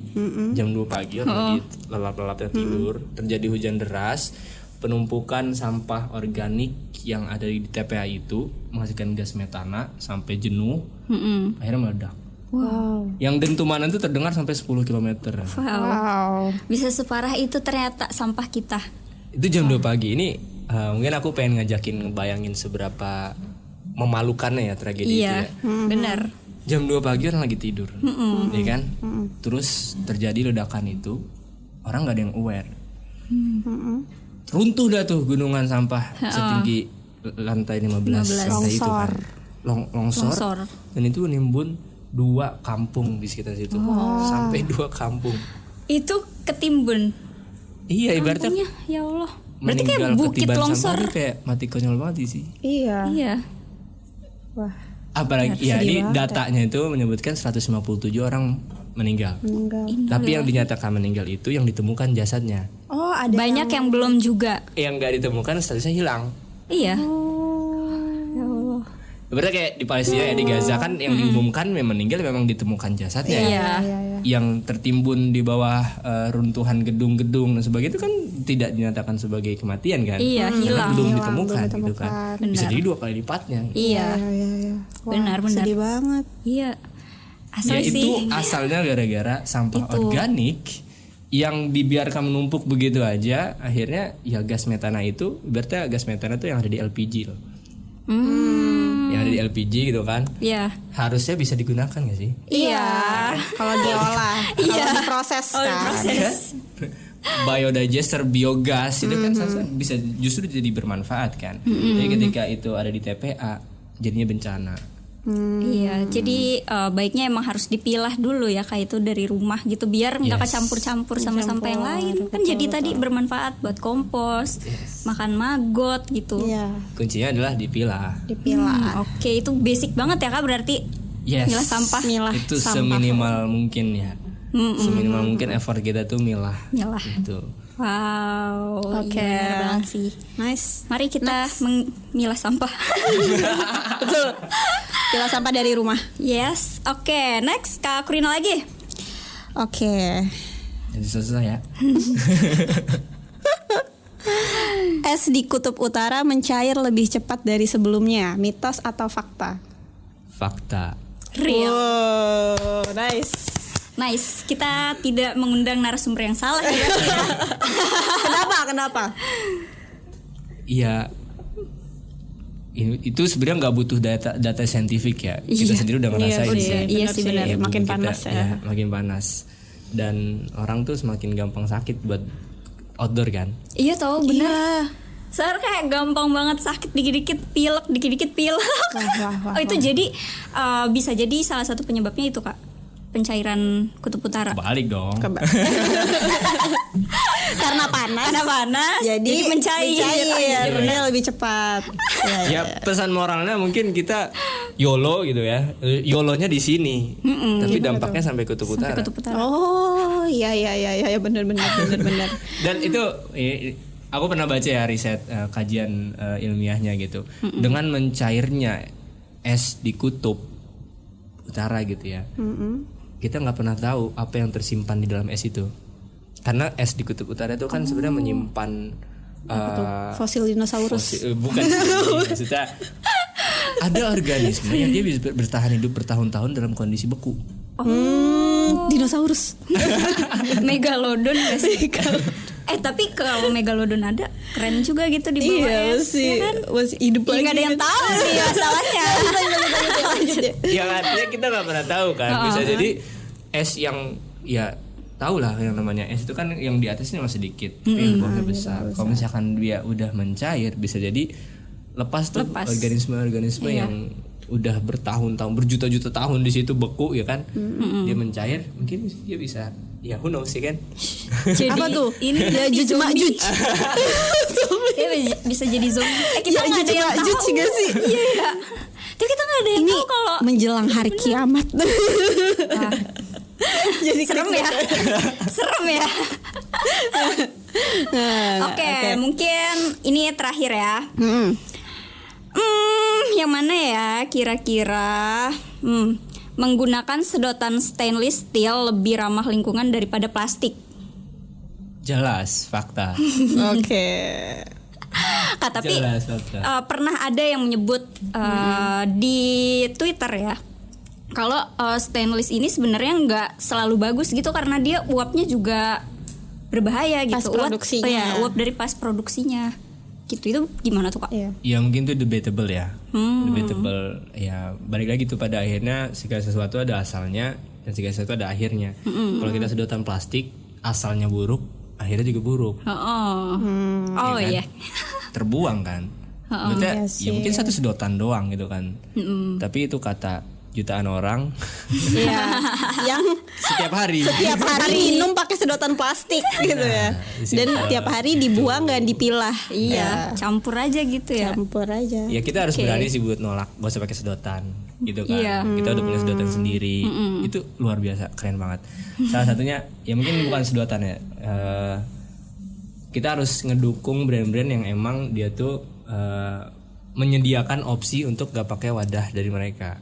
Jam 2 pagi orang lagi lelap-lelapnya tidur, terjadi hujan deras. Penumpukan sampah organik yang ada di TPA itu menghasilkan gas metana sampai jenuh, akhirnya meledak. Wow. Yang dentumanan itu terdengar sampai 10 km. Wow. Bisa separah itu ternyata sampah kita. Itu jam 2 pagi. Ini mungkin aku pengen ngajakin ngebayangin seberapa memalukannya ya tragedi itu ya. Benar. Jam 2 pagi orang lagi tidur, ya kan? Terus terjadi ledakan itu, orang nggak ada yang aware. Runtuh dah tuh gunungan sampah setinggi lantai 15 lantai itu kan. Longsor. Dan itu nimbun 2 kampung di sekitar situ. Sampai 2 kampung. Itu ketimbun. Iya, ibaratnya Ya Allah. Berarti kayak meninggal bukit ketiban longsor. sampah itu kayak mati konyol banget sih. Iya. Wah. Apalagi ya ini datanya itu menyebutkan 157 orang meninggal. Tapi yang dinyatakan meninggal itu yang ditemukan jasadnya. Oh, ada Banyak yang belum juga. Yang nggak ditemukan statusnya hilang. Iya. Ya Allah. Berarti kayak di Palestina ya, di Gaza kan yang diumumkan memang meninggal memang ditemukan jasadnya. Iya. Yang tertimbun di bawah runtuhan gedung-gedung dan sebagainya itu kan tidak dinyatakan sebagai kematian kan? Iya, Karena hilang. belum ditemukan gitu kan. Bisa jadi 2 kali lipatnya. Iya. Wah, Benar. sedih banget. Iya. Ya itu asalnya gara-gara sampah organik yang dibiarkan menumpuk begitu aja, akhirnya ya gas metana itu, berarti gas metana itu yang ada di LPG loh. Yang ada di LPG gitu kan. Iya. Harusnya bisa digunakan gak sih? Iya. Kalau diolah, kalau diproses kan. Biodigester biogas itu kan seharusnya bisa justru jadi bermanfaat kan. Jadi ketika itu ada di TPA jadinya bencana. Iya, jadi baiknya emang harus dipilah dulu ya kayak itu dari rumah gitu biar nggak kecampur-campur sama sampah yang lain. Kan jadi tadi bermanfaat buat kompos, makan maggot gitu. Iya. Kuncinya adalah dipilah. Oke, itu basic banget ya Kak berarti. Yes. Milah sampah. Itu seminimal mungkin ya. Seminimal mungkin effort kita tuh milah. Gitu. Wow, Oke. iya, benar banget sih. Nice. Mari kita memilah sampah. Betul. Pilah sampah dari rumah. Yes, oke. Next, Kak Kurina lagi. Oke. Jadi selesai ya. Es di kutub utara mencair lebih cepat dari sebelumnya. Mitos atau fakta? Fakta. Real. Wow, nice. Nice. Kita tidak mengundang narasumber yang salah ya. Kenapa? Iya. Itu sebenarnya nggak butuh data saintifik ya. Kita sendiri udah ngerasain sih. Iya sih benar. Ya, makin kita, panas ya. Makin panas. Dan orang tuh semakin gampang sakit buat outdoor kan. Iya tau benar. Soalnya kayak gampang banget sakit dikit-dikit pilek. Wah. Oh itu jadi bisa jadi salah satu penyebabnya itu Kak. Pencairan kutub utara. Balik dong. Karena panas. Jadi mencair. Iya, lebih cepat. Ya pesan moralnya mungkin kita YOLO gitu ya. YOLO-nya di sini. Tapi dampaknya sampai kutub utara. Oh, iya benar. Dan itu aku pernah baca ya riset kajian ilmiahnya gitu. Dengan mencairnya es di kutub utara gitu ya. Kita nggak pernah tahu apa yang tersimpan di dalam es itu. Karena es di kutub utara itu kan sebenarnya menyimpan fosil dinosaurus. Bukan maksudnya ada organisme yang dia bisa bertahan hidup bertahun-tahun dalam kondisi beku. Dinosaurus. Megalodon gak sih? Tapi kalau megalodon ada keren juga gitu di bawah es, masih, ya kan? masih hidup Ya, lagi. nggak ada yang tahu sih masalahnya. Yang artinya kita nggak pernah tahu kan. Bisa jadi es yang ya tahu lah yang namanya es itu kan yang di atasnya masih sedikit, tapi yang bawahnya besar. Kalau misalkan dia udah mencair, bisa jadi lepas tuh organisme-organisme yang udah bertahun-tahun, berjuta-juta tahun di situ beku ya kan. Dia mencair, mungkin dia bisa ya who knows sih kan. Jadi Apa tuh? Ini Ya Juj Majuj. Dia bisa jadi zombie. Kita Ya nggak ada Juj yang Majuj tahu. gak sih? Iya. Tapi kita nggak ada yang Ini tahu kalau menjelang hari kiamat. Jadi serem ya. Serem ya. Oke, mungkin ini terakhir ya. Yang mana ya kira-kira menggunakan sedotan stainless steel lebih ramah lingkungan daripada plastik. Jelas fakta. Oke. Tapi Jelas fakta. pernah ada yang menyebut di Twitter ya, kalau stainless ini sebenarnya nggak selalu bagus gitu karena dia uapnya juga berbahaya gitu. Pas produksinya. Uap dari pas produksinya. Gitu, itu gimana tuh Kak? Iya. Ya mungkin itu debatable ya. Debatable ya, balik lagi tuh pada akhirnya segala sesuatu ada asalnya dan segala sesuatu ada akhirnya. Kalau kita sedotan plastik asalnya buruk, akhirnya juga buruk. Oh iya. Terbuang kan. Maksudnya Iya ya mungkin satu sedotan doang gitu kan. Tapi itu kata jutaan orang Iya. Yang setiap hari. tiap hari minum pakai sedotan plastik gitu ya. Dan tiap hari dibuang nggak dipilah. Iya, campur aja gitu ya. Campur aja. Ya kita harus berani sih buat nolak, gak usah pakai sedotan gitu kan. Iya. Kita udah punya sedotan sendiri. Itu luar biasa, keren banget. Salah satunya ya mungkin bukan sedotan ya. Kita harus ngedukung brand-brand yang emang dia tuh menyediakan opsi untuk gak pakai wadah dari mereka.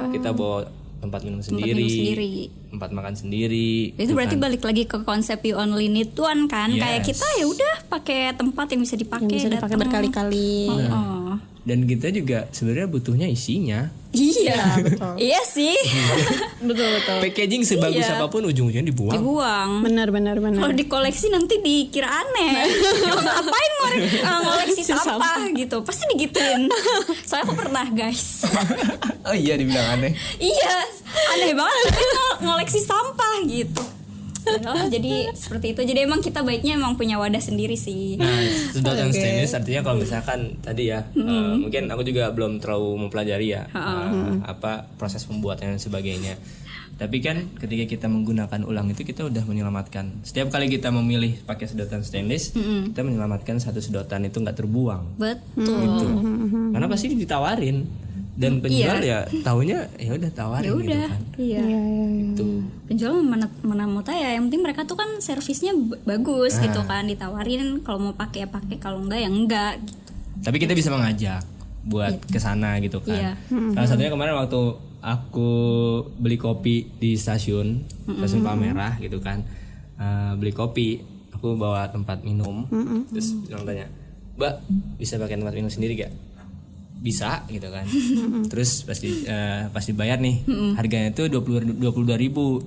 Kita bawa tempat minum sendiri, tempat makan sendiri. Itu berarti balik lagi ke konsep you only need one kan. Yes. Kayak kita ya udah pakai tempat yang bisa dipakai, Yang bisa dipakai datang. berkali-kali. Dan kita juga sebenarnya butuhnya isinya. Iya, iya sih. Betul. Packaging sebagus Iya. apapun ujung-ujungnya dibuang. Dibuang. Benar. Kalau dikoleksi nanti dikira aneh. Emang ngapain ngoleksi sampah gitu? Pasti digituin. Soalnya aku pernah guys. Oh iya, dibilang aneh. Iya, aneh banget tapi ngoleksi sampah gitu. Jadi seperti itu. Jadi emang kita baiknya emang punya wadah sendiri sih. Nah, sedotan stainless artinya kalau misalkan tadi ya, mungkin aku juga belum terlalu mempelajari ya apa proses pembuatan dan sebagainya. Tapi kan ketika kita menggunakan ulang itu kita udah menyelamatkan. Setiap kali kita memilih pakai sedotan stainless, kita menyelamatkan satu sedotan itu nggak terbuang. Betul. Gitu. Karena pasti ditawarin dan penjual ya taunya ya udah tawarin Ya gitu udah. kan. Iya. Itu. Penjual mana mau tahu ya, yang penting mereka tuh kan servisnya bagus gitu kan, ditawarin kalau mau pakai ya pakai, kalau enggak ya enggak gitu. Tapi kita bisa mengajak buat kesana gitu kan. Iya. Salah satunya kemarin waktu aku beli kopi di stasiun Palmerah gitu kan, beli kopi, aku bawa tempat minum, terus bilang tanya, "Mbak, bisa pakai tempat minum sendiri gak?" Bisa gitu kan. Terus pas dibayar nih, harganya tuh 22.000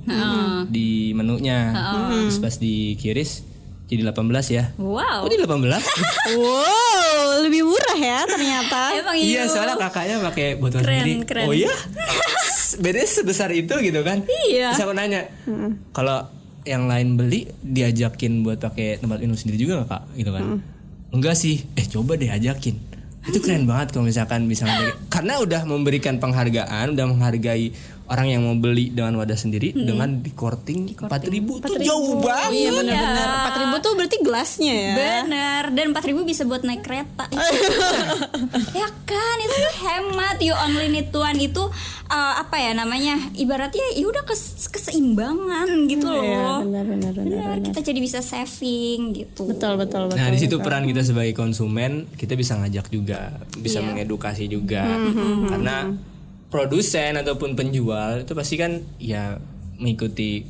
di menunya. Terus pas dikiris jadi 18 ya. Wow. Kok di 18? Wow, lebih murah ya ternyata. Emang Iya, soalnya kakaknya pakai botol Keren, sendiri. keren. Oh iya? Bedanya sebesar itu gitu kan? Iya. Terus aku nanya, kalau yang lain beli diajakin buat pakai tempat minum sendiri juga nggak kak? Gitu kan? Enggak sih. Coba deh ajakin. Itu keren banget kalau misalkan bisa karena udah memberikan penghargaan, udah menghargai orang yang mau beli dengan wadah sendiri dengan di-courting 4.000 tuh jauh banget. Iya benar-benar 4.000 tuh berarti gelasnya ya. Bener, dan 4.000 bisa buat naik kereta. Ya kan, itu tuh hemat. You only need one itu apa ya namanya? Ibaratnya ya udah keseimbangan gitu loh. Iya, benar. Bener, kita jadi bisa saving gitu. Betul. Nah di situ peran kita sebagai konsumen, kita bisa ngajak juga, bisa mengedukasi juga, karena produsen ataupun penjual itu pasti kan ya mengikuti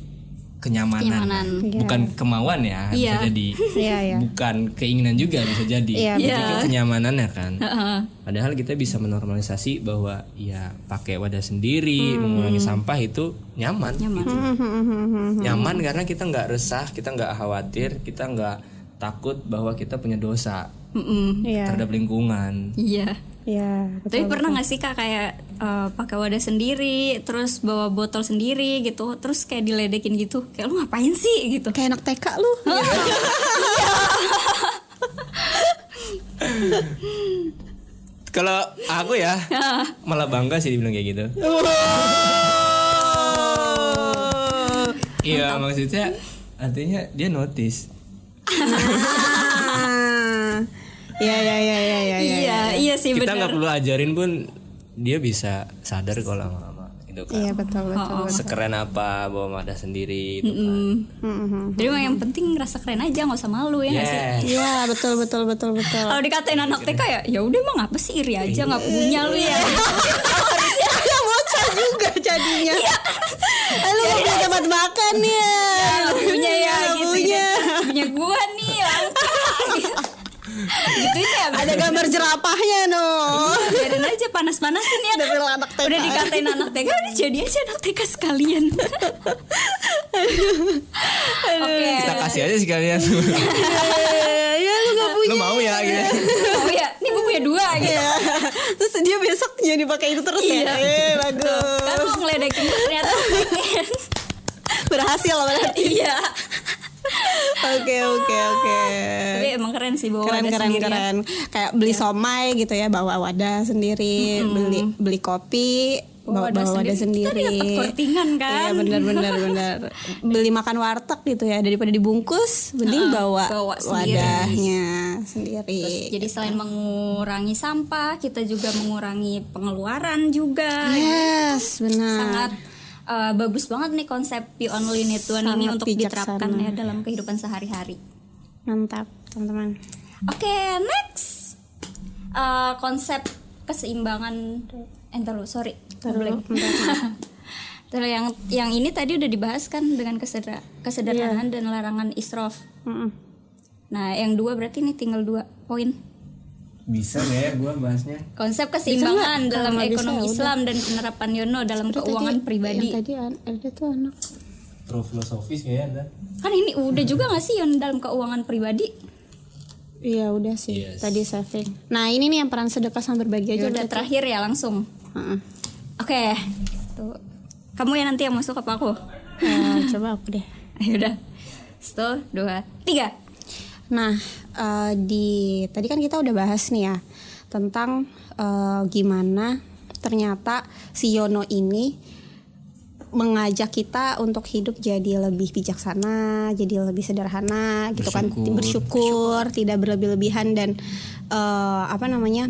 kenyamanan. Bukan kemauan ya, bisa jadi, bukan keinginan juga bisa jadi, itu kenyamanannya kan. Padahal kita bisa menormalisasi bahwa ya pakai wadah sendiri, mengurangi sampah itu nyaman. Gitu. Nyaman karena kita nggak resah, kita nggak khawatir, kita nggak takut bahwa kita punya dosa terhadap lingkungan. Iya. Iya. Tapi pernah nggak sih Kak kayak pakai wadah sendiri, terus bawa botol sendiri gitu, terus kayak diledekin gitu, kayak lu ngapain sih gitu? Kayak anak TK lu. Kalau aku ya malah bangga sih dibilang kayak gitu. Iya maksudnya artinya dia notice. Iya sih benar. Kita nggak perlu ajarin pun dia bisa sadar kalau lama-lama gitu kan. Iya betul. Sekeren apa bawa wadah sendiri itu kan. Jadi emang yang penting rasa keren aja, nggak usah malu ya nggak sih? Iya betul. Kalau dikatain anak TK ya udah emang apa sih, iri aja nggak punya lu ya. Harusnya bocah juga jadinya. Lu nggak punya tempat makan ya. Nggak punya ya gitu. Punya gua nih langka. Gitu ya. Ada gambar jerapahnya no. Biarin aja panas-panasin ya. Udah dikatain anak TK, udah jadi aja anak TK sekalian. Oke. Kita kasih aja sekalian. Ya lu gak punya. Lu mau ya gitu. Oh ya, nih gue punya 2 gitu. Terus dia besok jadi pakai itu terus ya. Bagus. Kan lu ngeledekin ternyata Berhasil berarti. iya. Oke. Tapi emang keren sih bawa wadah sendiri. Keren. Kayak beli somai gitu ya, bawa wadah sendiri, beli kopi, bawa wadah sendiri. Kita dapat courtingan kan. Iya benar. Beli makan warteg gitu ya, daripada dibungkus, mending bawa wadahnya sendiri. Terus, jadi selain mengurangi sampah, kita juga mengurangi pengeluaran juga. Yes, benar. Sangat bagus banget nih konsep You Only Need One ini Sangat untuk diterapkan ya dalam kehidupan sehari-hari. Mantap teman-teman. Oke, next konsep keseimbangan. Sorry. Terus yang ini tadi udah dibahas kan dengan kesederhanaan dan larangan israf. Nah, yang 2 berarti ini tinggal 2 poin. Bisa gak ya gue bahasnya? Konsep keseimbangan dalam ekonomi Islam dan penerapan Yono dalam keuangan pribadi. Yang tadi ada tuh anak. Terus filosofis kayaknya ada. Kan ini udah juga gak sih Yono dalam keuangan pribadi? Iya udah sih. Yes. Tadi saving. Nah ini nih yang peran sedekah sama berbagi aja. Udah terakhir ya langsung. Oke. Tuh. Kamu ya nanti yang masuk apa aku? Coba aku deh. Ayo udah. 1, 2, 3. Nah, tadi kan kita udah bahas nih ya tentang gimana ternyata si Yono ini mengajak kita untuk hidup jadi lebih bijaksana, jadi lebih sederhana, gitu kan, bersyukur, tidak berlebih-lebihan dan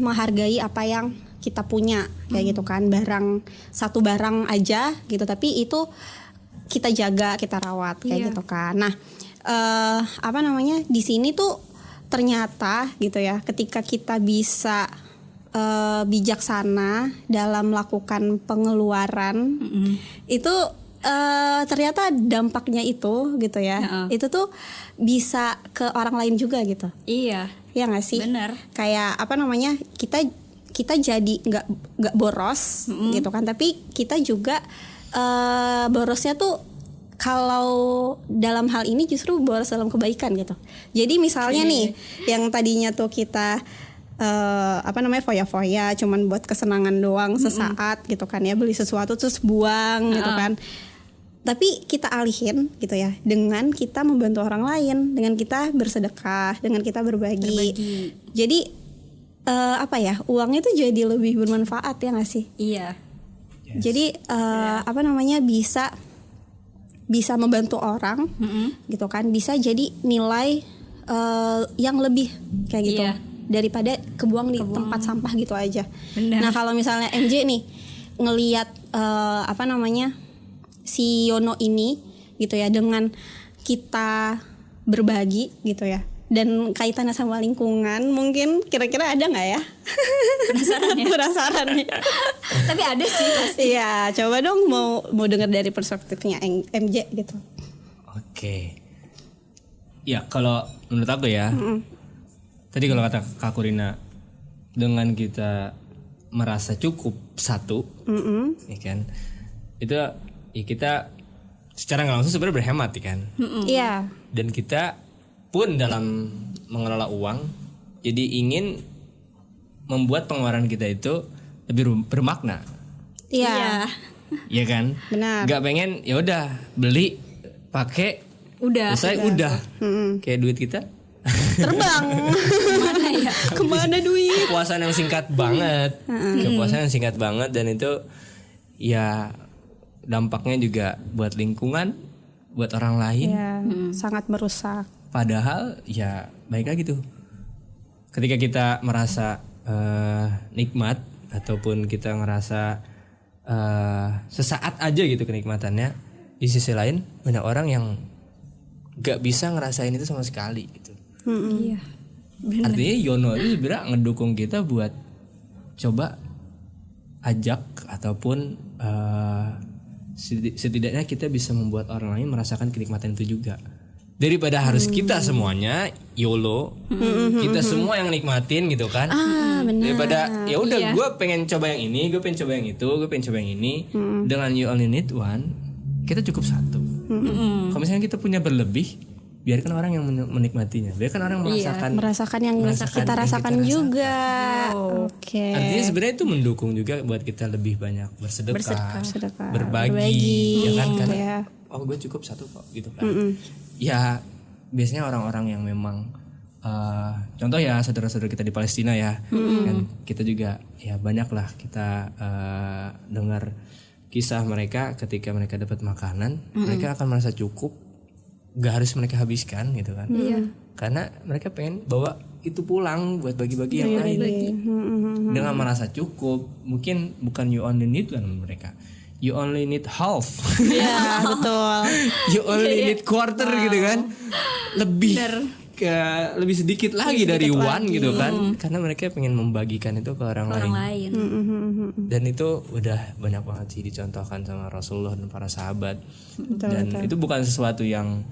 menghargai apa yang kita punya, kayak gitu kan, satu barang aja gitu, tapi itu kita jaga, kita rawat, kayak gitu kan. Nah. Di sini tuh ternyata gitu ya, ketika kita bisa bijaksana dalam melakukan pengeluaran, itu ternyata dampaknya itu gitu ya, itu tuh bisa ke orang lain juga gitu. Iya. Ya nggak sih? Bener. Kayak kita jadi nggak boros gitu kan, tapi kita juga borosnya tuh kalau dalam hal ini justru boros dalam kebaikan gitu. Jadi misalnya nih yang tadinya tuh kita foya-foya cuman buat kesenangan doang sesaat gitu kan ya, beli sesuatu terus buang gitu kan. Tapi kita alihin gitu ya dengan kita membantu orang lain, dengan kita bersedekah, dengan kita berbagi. Jadi uangnya tuh jadi lebih bermanfaat ya nggak sih? Iya. Jadi apa namanya bisa membantu orang gitu kan, bisa jadi nilai yang lebih kayak gitu daripada kebuang di tempat sampah gitu aja. Benar. Nah kalau misalnya MJ nih ngelihat apa namanya si Yono ini gitu ya, dengan kita berbagi gitu ya, dan kaitannya sama lingkungan, mungkin kira-kira ada nggak ya? Penasaran nih. Tapi ada sih pasti. Iya, coba dong mau dengar dari perspektifnya MJ gitu. Oke. Ya kalau menurut aku ya, tadi kalau kata Kak Kurina, dengan kita merasa cukup satu, ya kan, itu ya kita secara nggak langsung sebenarnya berhemat, ya kan. Iya. Dan kita pun dalam mengelola uang, jadi ingin membuat pengeluaran kita itu lebih bermakna. Iya. Iya kan? Benar. Gak pengen ya udah beli, pakai, Udah. selesai udah. Kayak duit kita. Terbang. Mana ya? Kemana duit? Kepuasan yang singkat banget. Kepuasan yang singkat banget, dan itu ya dampaknya juga buat lingkungan, buat orang lain. Iya, sangat merusak. Padahal ya baik lagi tuh. Ketika kita merasa nikmat ataupun kita ngerasa sesaat aja gitu kenikmatannya, di sisi lain banyak orang yang gak bisa ngerasain itu sama sekali gitu. Iya. Artinya Yono itu sebenarnya ngedukung kita buat coba ajak ataupun setidaknya kita bisa membuat orang lain merasakan kenikmatan itu juga. Daripada harus kita semuanya YOLO, kita semua yang nikmatin gitu kan. Benar. Daripada ya udah gue pengen coba yang ini, gue pengen coba yang itu, gue pengen coba yang ini. Dengan you only need one, kita cukup satu. Kalau misalnya kita punya berlebih, biarkan orang yang menikmatinya, biarkan orang merasakan yang kita rasakan juga. Oke. Artinya sebenarnya itu mendukung juga buat kita lebih banyak bersedekah. Berbagi, ya kan? Karena oh gue cukup satu kok gitu kan. Ya biasanya orang-orang yang memang contoh ya saudara-saudara kita di Palestina ya, kan kita juga ya banyak lah kita dengar kisah mereka ketika mereka dapat makanan, mereka akan merasa cukup, gak harus mereka habiskan gitu kan. Karena mereka pengen bawa itu pulang buat bagi-bagi yang lain. Dengan merasa cukup, mungkin bukan you only need kan mereka, you only need half. Iya, betul. You only need quarter gitu kan. Lebih sedikit lagi dari one gitu kan. Karena mereka pengen membagikan itu ke orang lain. Dan itu udah banyak banget sih dicontohkan sama Rasulullah dan para sahabat. Dan itu bukan sesuatu yang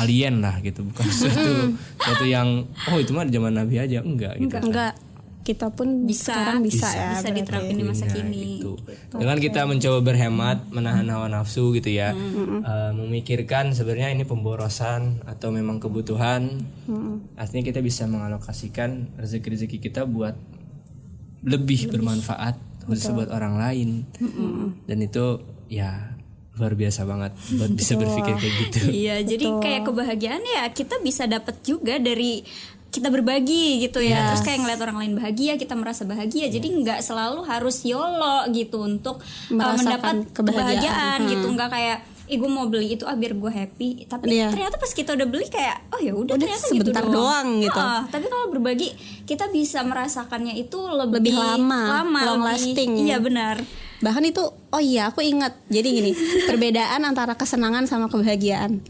alien lah gitu, bukan sesuatu yang oh itu mah di zaman Nabi aja, enggak gitu. Enggak. Kita pun sekarang bisa diterapin di masa kini. Gitu. Dengan kita mencoba berhemat, menahan hawa nafsu gitu ya, memikirkan sebenarnya ini pemborosan atau memang kebutuhan, artinya kita bisa mengalokasikan rezeki-rezeki kita buat lebih bermanfaat khusus buat orang lain. Dan itu ya luar biasa banget buat bisa berpikir kayak gitu. Iya, jadi kayak kebahagiaan ya kita bisa dapat juga dari kita berbagi gitu ya. Terus kayak ngeliat orang lain bahagia, kita merasa bahagia. Jadi nggak selalu harus YOLO gitu untuk mendapat kebahagiaan gitu. Nggak kayak gue mau beli itu biar gue happy. Tapi ternyata pas kita udah beli kayak oh ya udah ternyata sebentar gitu doang gitu. Tapi kalau berbagi kita bisa merasakannya itu lebih lama long lasting. Iya benar. Bahkan itu aku ingat. Jadi gini, perbedaan antara kesenangan sama kebahagiaan.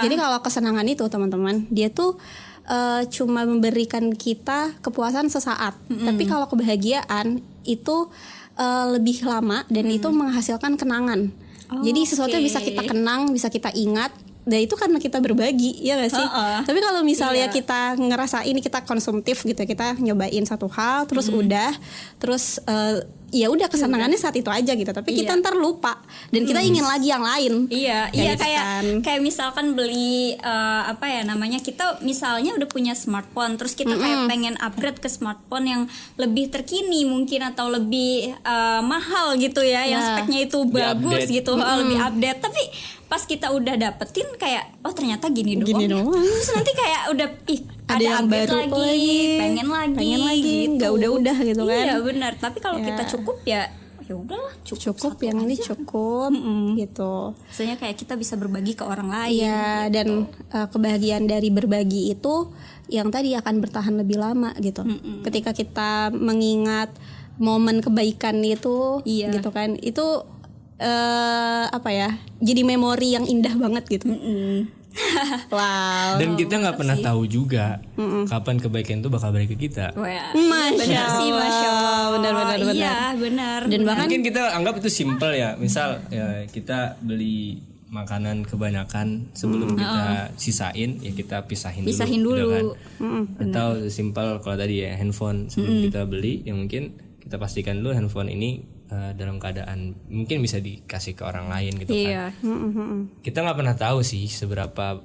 Jadi kalau kesenangan itu teman-teman, dia tuh cuma memberikan kita kepuasan sesaat. Tapi kalau kebahagiaan itu lebih lama dan itu menghasilkan kenangan. Jadi sesuatu yang bisa kita kenang, bisa kita ingat. Dan itu karena kita berbagi, ya gak sih? Tapi kalau misalnya kita ngerasa ini kita konsumtif gitu, kita nyobain satu hal, terus ya udah kesenangannya saat itu aja gitu. Tapi kita ntar lupa dan kita ingin lagi yang lain. Iya, kayak misalkan beli kita misalnya udah punya smartphone, terus kita kayak pengen upgrade ke smartphone yang lebih terkini mungkin atau lebih mahal gitu ya, yang speknya itu bagus gitu, lebih update. Tapi pas kita udah dapetin kayak ternyata gini doang. Terus nanti kayak udah ada yang baru lagi, pengen lagi gitu. Nggak udah gitu kan. Iya benar. Tapi kalau kita cukup ya ya udahlah cukup satu yang ini aja. cukup gitu. Misalnya kayak kita bisa berbagi ke orang lain. Iya, gitu. dan kebahagiaan dari berbagi itu yang tadi akan bertahan lebih lama gitu. Ketika kita mengingat momen kebaikan itu, Iya. gitu kan, itu apa ya? Jadi memori yang indah banget gitu. Wow. Dan kita nggak pernah tahu juga kapan kebaikan itu bakal balik ke kita. Wah, Masya benar sih, Masya Allah. Benar. Iya, benar. Dan bahkan Mungkin kita anggap itu simple ya. Misal ya kita beli makanan kebanyakan sebelum kita sisain ya kita pisahin dulu. Gitu kan. Atau simpel kalau tadi ya handphone sebelum kita beli ya mungkin kita pastikan dulu handphone ini dalam keadaan mungkin bisa dikasih ke orang lain gitu kan. Iya. Kita nggak pernah tahu sih seberapa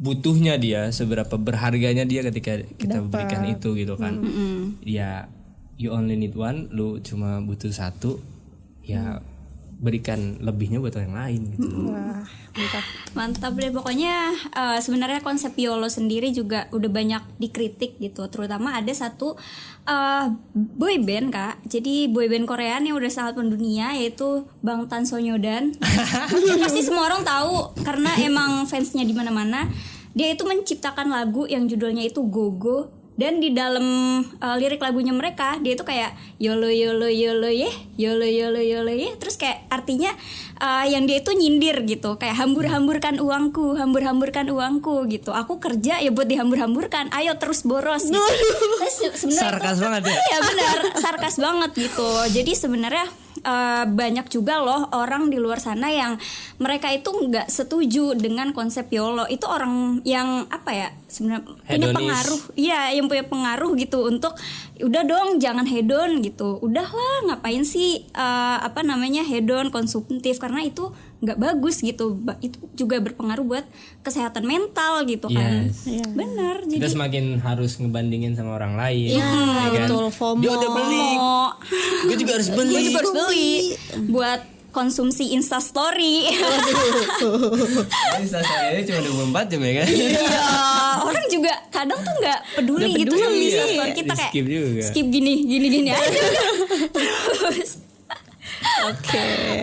butuhnya dia, seberapa berharganya dia ketika kita berikan itu gitu kan. Ya you only need one, lu cuma butuh satu, ya berikan lebihnya buat orang lain gitu. wah, mantap. Mantap deh, pokoknya sebenarnya konsep YOLO sendiri juga udah banyak dikritik gitu, terutama ada satu boy band Kak, jadi boy band Korea yang udah sangat mendunia yaitu Bangtan Sonyeodan. Pasti semua orang tahu karena emang fansnya di mana-mana. Dia itu menciptakan lagu yang judulnya itu Gogo. Dan di dalam lirik lagunya mereka dia itu kayak yolo yolo yolo ye, yolo yolo yolo ye, terus kayak artinya yang dia itu nyindir gitu, kayak hamburkan uangku gitu. Aku kerja ya buat dihambur-hamburkan, ayo terus boros gitu. Terus sebenarnya Sarkas banget ya. Iya benar, sarkas banget gitu. Jadi sebenarnya banyak juga loh orang di luar sana yang mereka itu nggak setuju dengan konsep YOLO. Itu orang yang apa ya sebenarnya punya Hedonis. pengaruh, iya yang punya pengaruh gitu untuk udah dong jangan hedon gitu. Udahlah ngapain sih hedon konsumtif, karena itu nggak bagus gitu. Itu juga berpengaruh buat kesehatan mental gitu kan. Yes. Benar. Kita Jadi semakin harus ngebandingin sama orang lain. Ya, betul, FOMO. Dia udah beli, gue juga harus beli. gue juga harus beli buat konsumsi Instastory. Instastory cuma 24 jam ya kan? Iya, orang juga kadang tuh nggak peduli Nggak gitu peduli, sama ya. Instastory kita kayak Di-skip juga. skip gini aja. Terus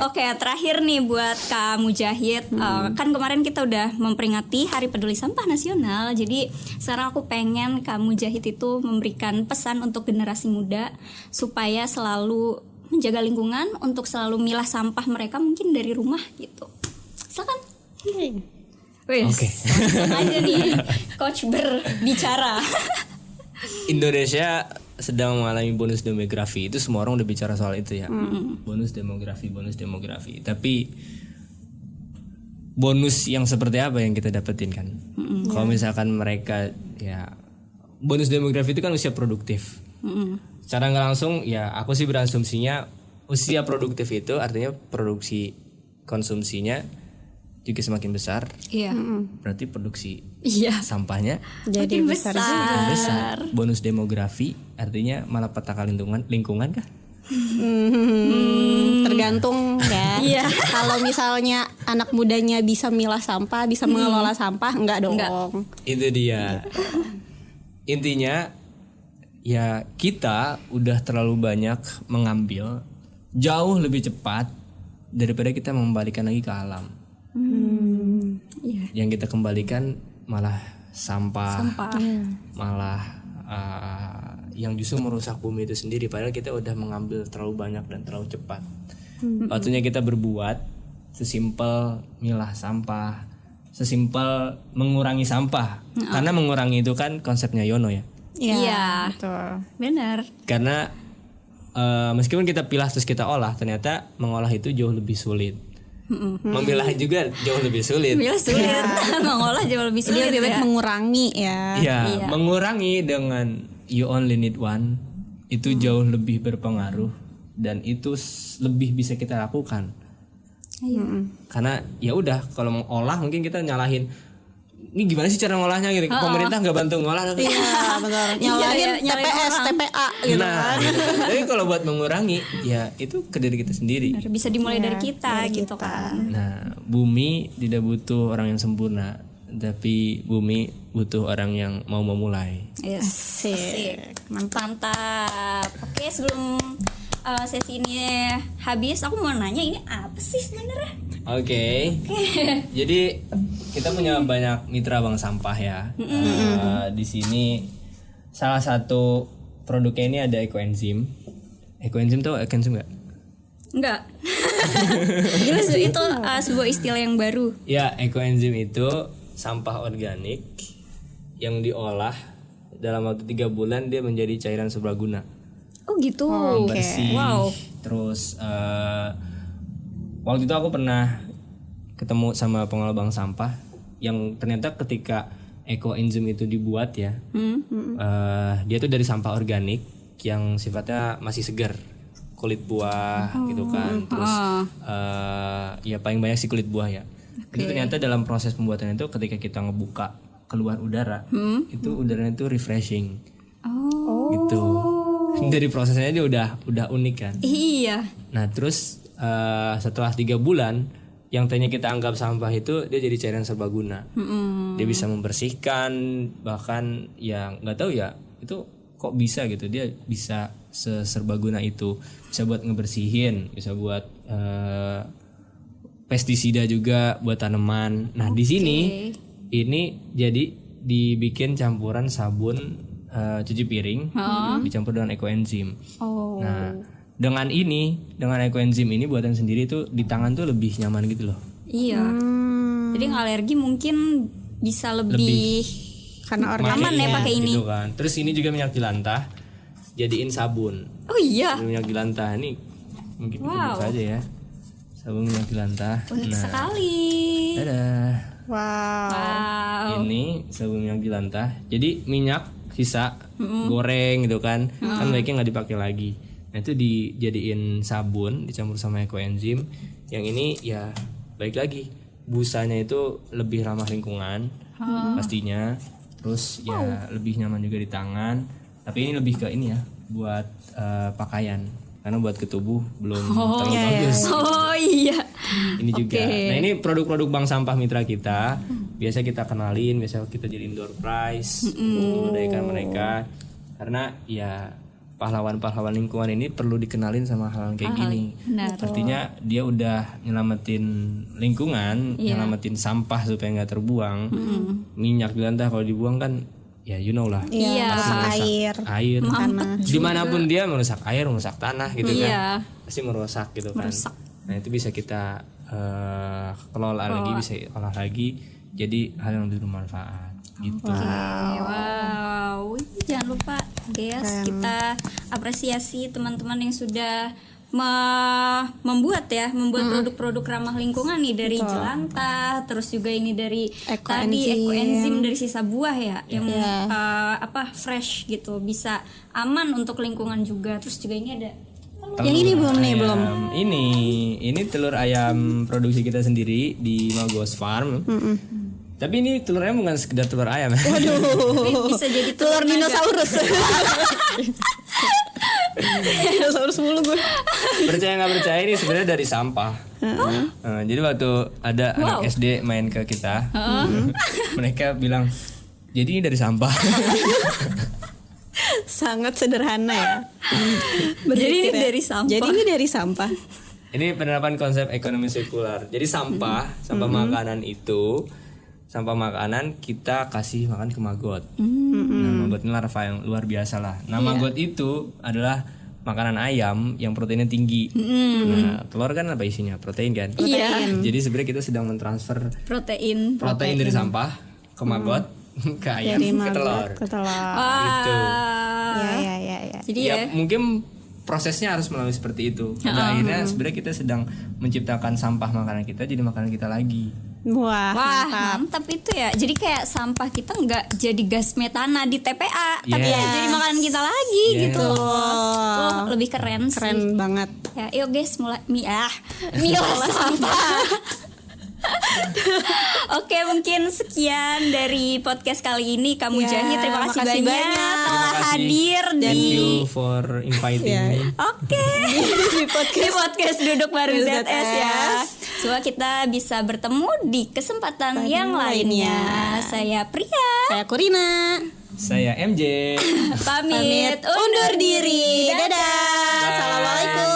Oke, terakhir nih buat Kak Mujahid. Kan kemarin kita udah memperingati Hari Peduli Sampah Nasional. Jadi sekarang aku pengen Kak Mujahid itu memberikan pesan untuk generasi muda supaya selalu menjaga lingkungan, untuk selalu milah sampah mereka mungkin dari rumah gitu. Silakan. Wes, Oke. langsung aja nih coach berbicara. Indonesia sedang mengalami bonus demografi. Itu semua orang udah bicara soal itu ya. Bonus demografi. Tapi bonus yang seperti apa yang kita dapetin kan? Kalau misalkan mereka ya bonus demografi itu kan usia produktif. Secara nggak langsung ya aku sih berasumsinya usia produktif itu artinya produksi konsumsinya juga semakin besar. Iya. Berarti produksi Iya. sampahnya Jadi Makin besar besar. juga. besar. Bonus demografi artinya malah petaka lingkungan kah? Tergantung ya. Iya. Kalau misalnya anak mudanya bisa milah sampah, bisa mengelola sampah, enggak dong. Itu dia. Intinya ya kita udah terlalu banyak mengambil jauh lebih cepat daripada kita mengembalikan lagi ke alam. Yang kita kembalikan malah sampah. Malah yang justru merusak bumi itu sendiri, padahal kita udah mengambil terlalu banyak dan terlalu cepat. Waktunya kita berbuat sesimpel milah sampah, sesimpel mengurangi sampah. Karena mengurangi itu kan konsepnya Yono ya. Iya. Betul. Benar. Karena meskipun kita pilah terus kita olah, ternyata mengolah itu jauh lebih sulit. Memilah juga jauh lebih sulit. Bila sulit, mengolah jauh lebih Jadi sulit lebih baik ya. mengurangi ya. Ya, mengurangi dengan you only need one itu jauh lebih berpengaruh dan itu lebih bisa kita lakukan. Karena ya udah kalau mau olah mungkin kita nyalahin ini gimana sih cara ngolahnya gitu. Pemerintah nggak bantu ngolah. Iya, betul. Nyalahin nyalahin TPS, orang. TPA gitu Nah, kan. gitu. Tapi kalau buat mengurangi ya itu ke diri kita sendiri. Benar, bisa dimulai dari kita gitu kan. Nah, bumi tidak butuh orang yang sempurna, tapi bumi butuh orang yang mau memulai. Yes. Asik. Mantap. Oke, sebelum sesi ini habis, aku mau nanya ini apa sih sebenarnya? Oke. Jadi kita punya banyak mitra bank sampah ya. Di sini salah satu produknya ini ada ekoenzim. Ekoenzim tuh ekoenzim nggak? Enggak. Itu sebuah istilah yang baru. Ya, ekoenzim itu sampah organik yang diolah dalam waktu 3 bulan dia menjadi cairan serbaguna. Oh gitu. Bersih. Wow. Terus waktu itu aku pernah ketemu sama pengelola bank sampah yang ternyata ketika ekoenzim itu dibuat ya, dia tuh dari sampah organik yang sifatnya masih segar. Kulit buah gitu kan, terus ya paling banyak sih kulit buah ya. Itu ternyata dalam proses pembuatan itu ketika kita ngebuka keluar udara, itu udaranya itu refreshing, gitu. Dari prosesnya dia udah unik kan. Iya. Nah terus setelah 3 bulan, yang tadinya kita anggap sampah itu dia jadi cairan serbaguna. Dia bisa membersihkan, bahkan ya nggak tahu ya itu kok bisa gitu, dia bisa serbaguna itu, bisa buat ngebersihin, bisa buat pestisida juga buat tanaman. Nah di sini ini jadi dibikin campuran sabun cuci piring, dicampur dengan ekoenzim. Nah dengan ekoenzim ini buatan sendiri tuh di tangan tuh lebih nyaman gitu loh. Iya. Jadi yang alergi mungkin bisa lebih karena aman ya pakai ini. Gitu kan. Terus ini juga minyak jelantah, jadiin sabun. Oh iya. Minyak jelantah ini mungkin kita buka aja ya. Sabun minyak jelantah. Unik sekali. Dadah. Wow. Ini sabun minyak jelantah. Jadi minyak sisa goreng gitu kan, kan baiknya nggak dipakai lagi. Nah itu dijadiin sabun, dicampur sama ekoenzim. Yang ini ya baik lagi, busanya itu lebih ramah lingkungan pastinya. Terus ya lebih nyaman juga di tangan. Tapi ini lebih ke ini ya, buat pakaian. Karena buat ke tubuh belum terlalu bagus. Oh iya. Ini juga. Nah ini produk-produk bank sampah mitra kita. Biasa kita kenalin, biasa kita jadiin door prize, memudahkan mereka. Karena ya pahlawan-pahlawan lingkungan ini perlu dikenalin sama hal kayak gini. Artinya dia udah nyelamatin lingkungan, nyelamatin sampah supaya nggak terbuang. Minyak jelantah kalau dibuang kan ya you know lah. Merusak air. Dimanapun dia merusak air, merusak tanah gitu Iya. kan. Pasti merusak gitu kan. Nah itu bisa kita kelola lagi, bisa olah lagi jadi hal yang lebih bermanfaat gitu. Wow. Jangan lupa guys, kita apresiasi teman-teman yang sudah membuat produk-produk ramah lingkungan nih, dari jelantah, terus juga ini dari ekoenzim dari sisa buah ya, yang fresh gitu, bisa aman untuk lingkungan juga. Terus juga ini ada yang ini belum. Ini telur ayam produksi kita sendiri di Magos Farm. Tapi ini telurnya bukan sekedar telur ayam. Waduh. Bisa jadi telur dinosaurus. Dinosaurus mulu gue. Percaya nggak percaya, ini sebenarnya dari sampah. Jadi waktu ada anak SD main ke kita, mereka bilang, jadi ini dari sampah. Sangat sederhana ya. Jadi ini dari sampah. Ini penerapan konsep ekonomi sirkular. Jadi sampah makanan itu, sampah makanan kita kasih makan ke maggot. Nah, maggot ini larva yang luar biasa lah. Nah, maggot itu adalah makanan ayam yang proteinnya tinggi. Nah, telur kan apa isinya? Protein kan? Iya. Jadi sebenarnya kita sedang mentransfer Protein dari sampah ke maggot, ke ayam, ke telur. Gitu. Ya. Jadi ya mungkin prosesnya harus melalui seperti itu. Pada akhirnya sebenarnya kita sedang menciptakan sampah makanan kita jadi makanan kita lagi. Wah, mantap itu ya. Jadi kayak sampah kita nggak jadi gas metana di TPA, tapi ya jadi makanan kita lagi gitu. Lebih keren banget. Ya, yuk guys mulai milah sampah. Oke, mungkin sekian dari podcast kali ini. Kamu Jahit, terima kasih banyak telah hadir Thank you for inviting me. Oke. di podcast Duduk Bareng ZS ya. Semoga kita bisa bertemu di kesempatan yang lainnya. Saya Pria. Saya Kurina. Saya MJ. Pamit undur diri. Dadah. Assalamualaikum.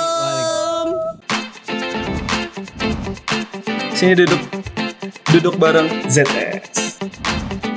Sini duduk bareng ZS.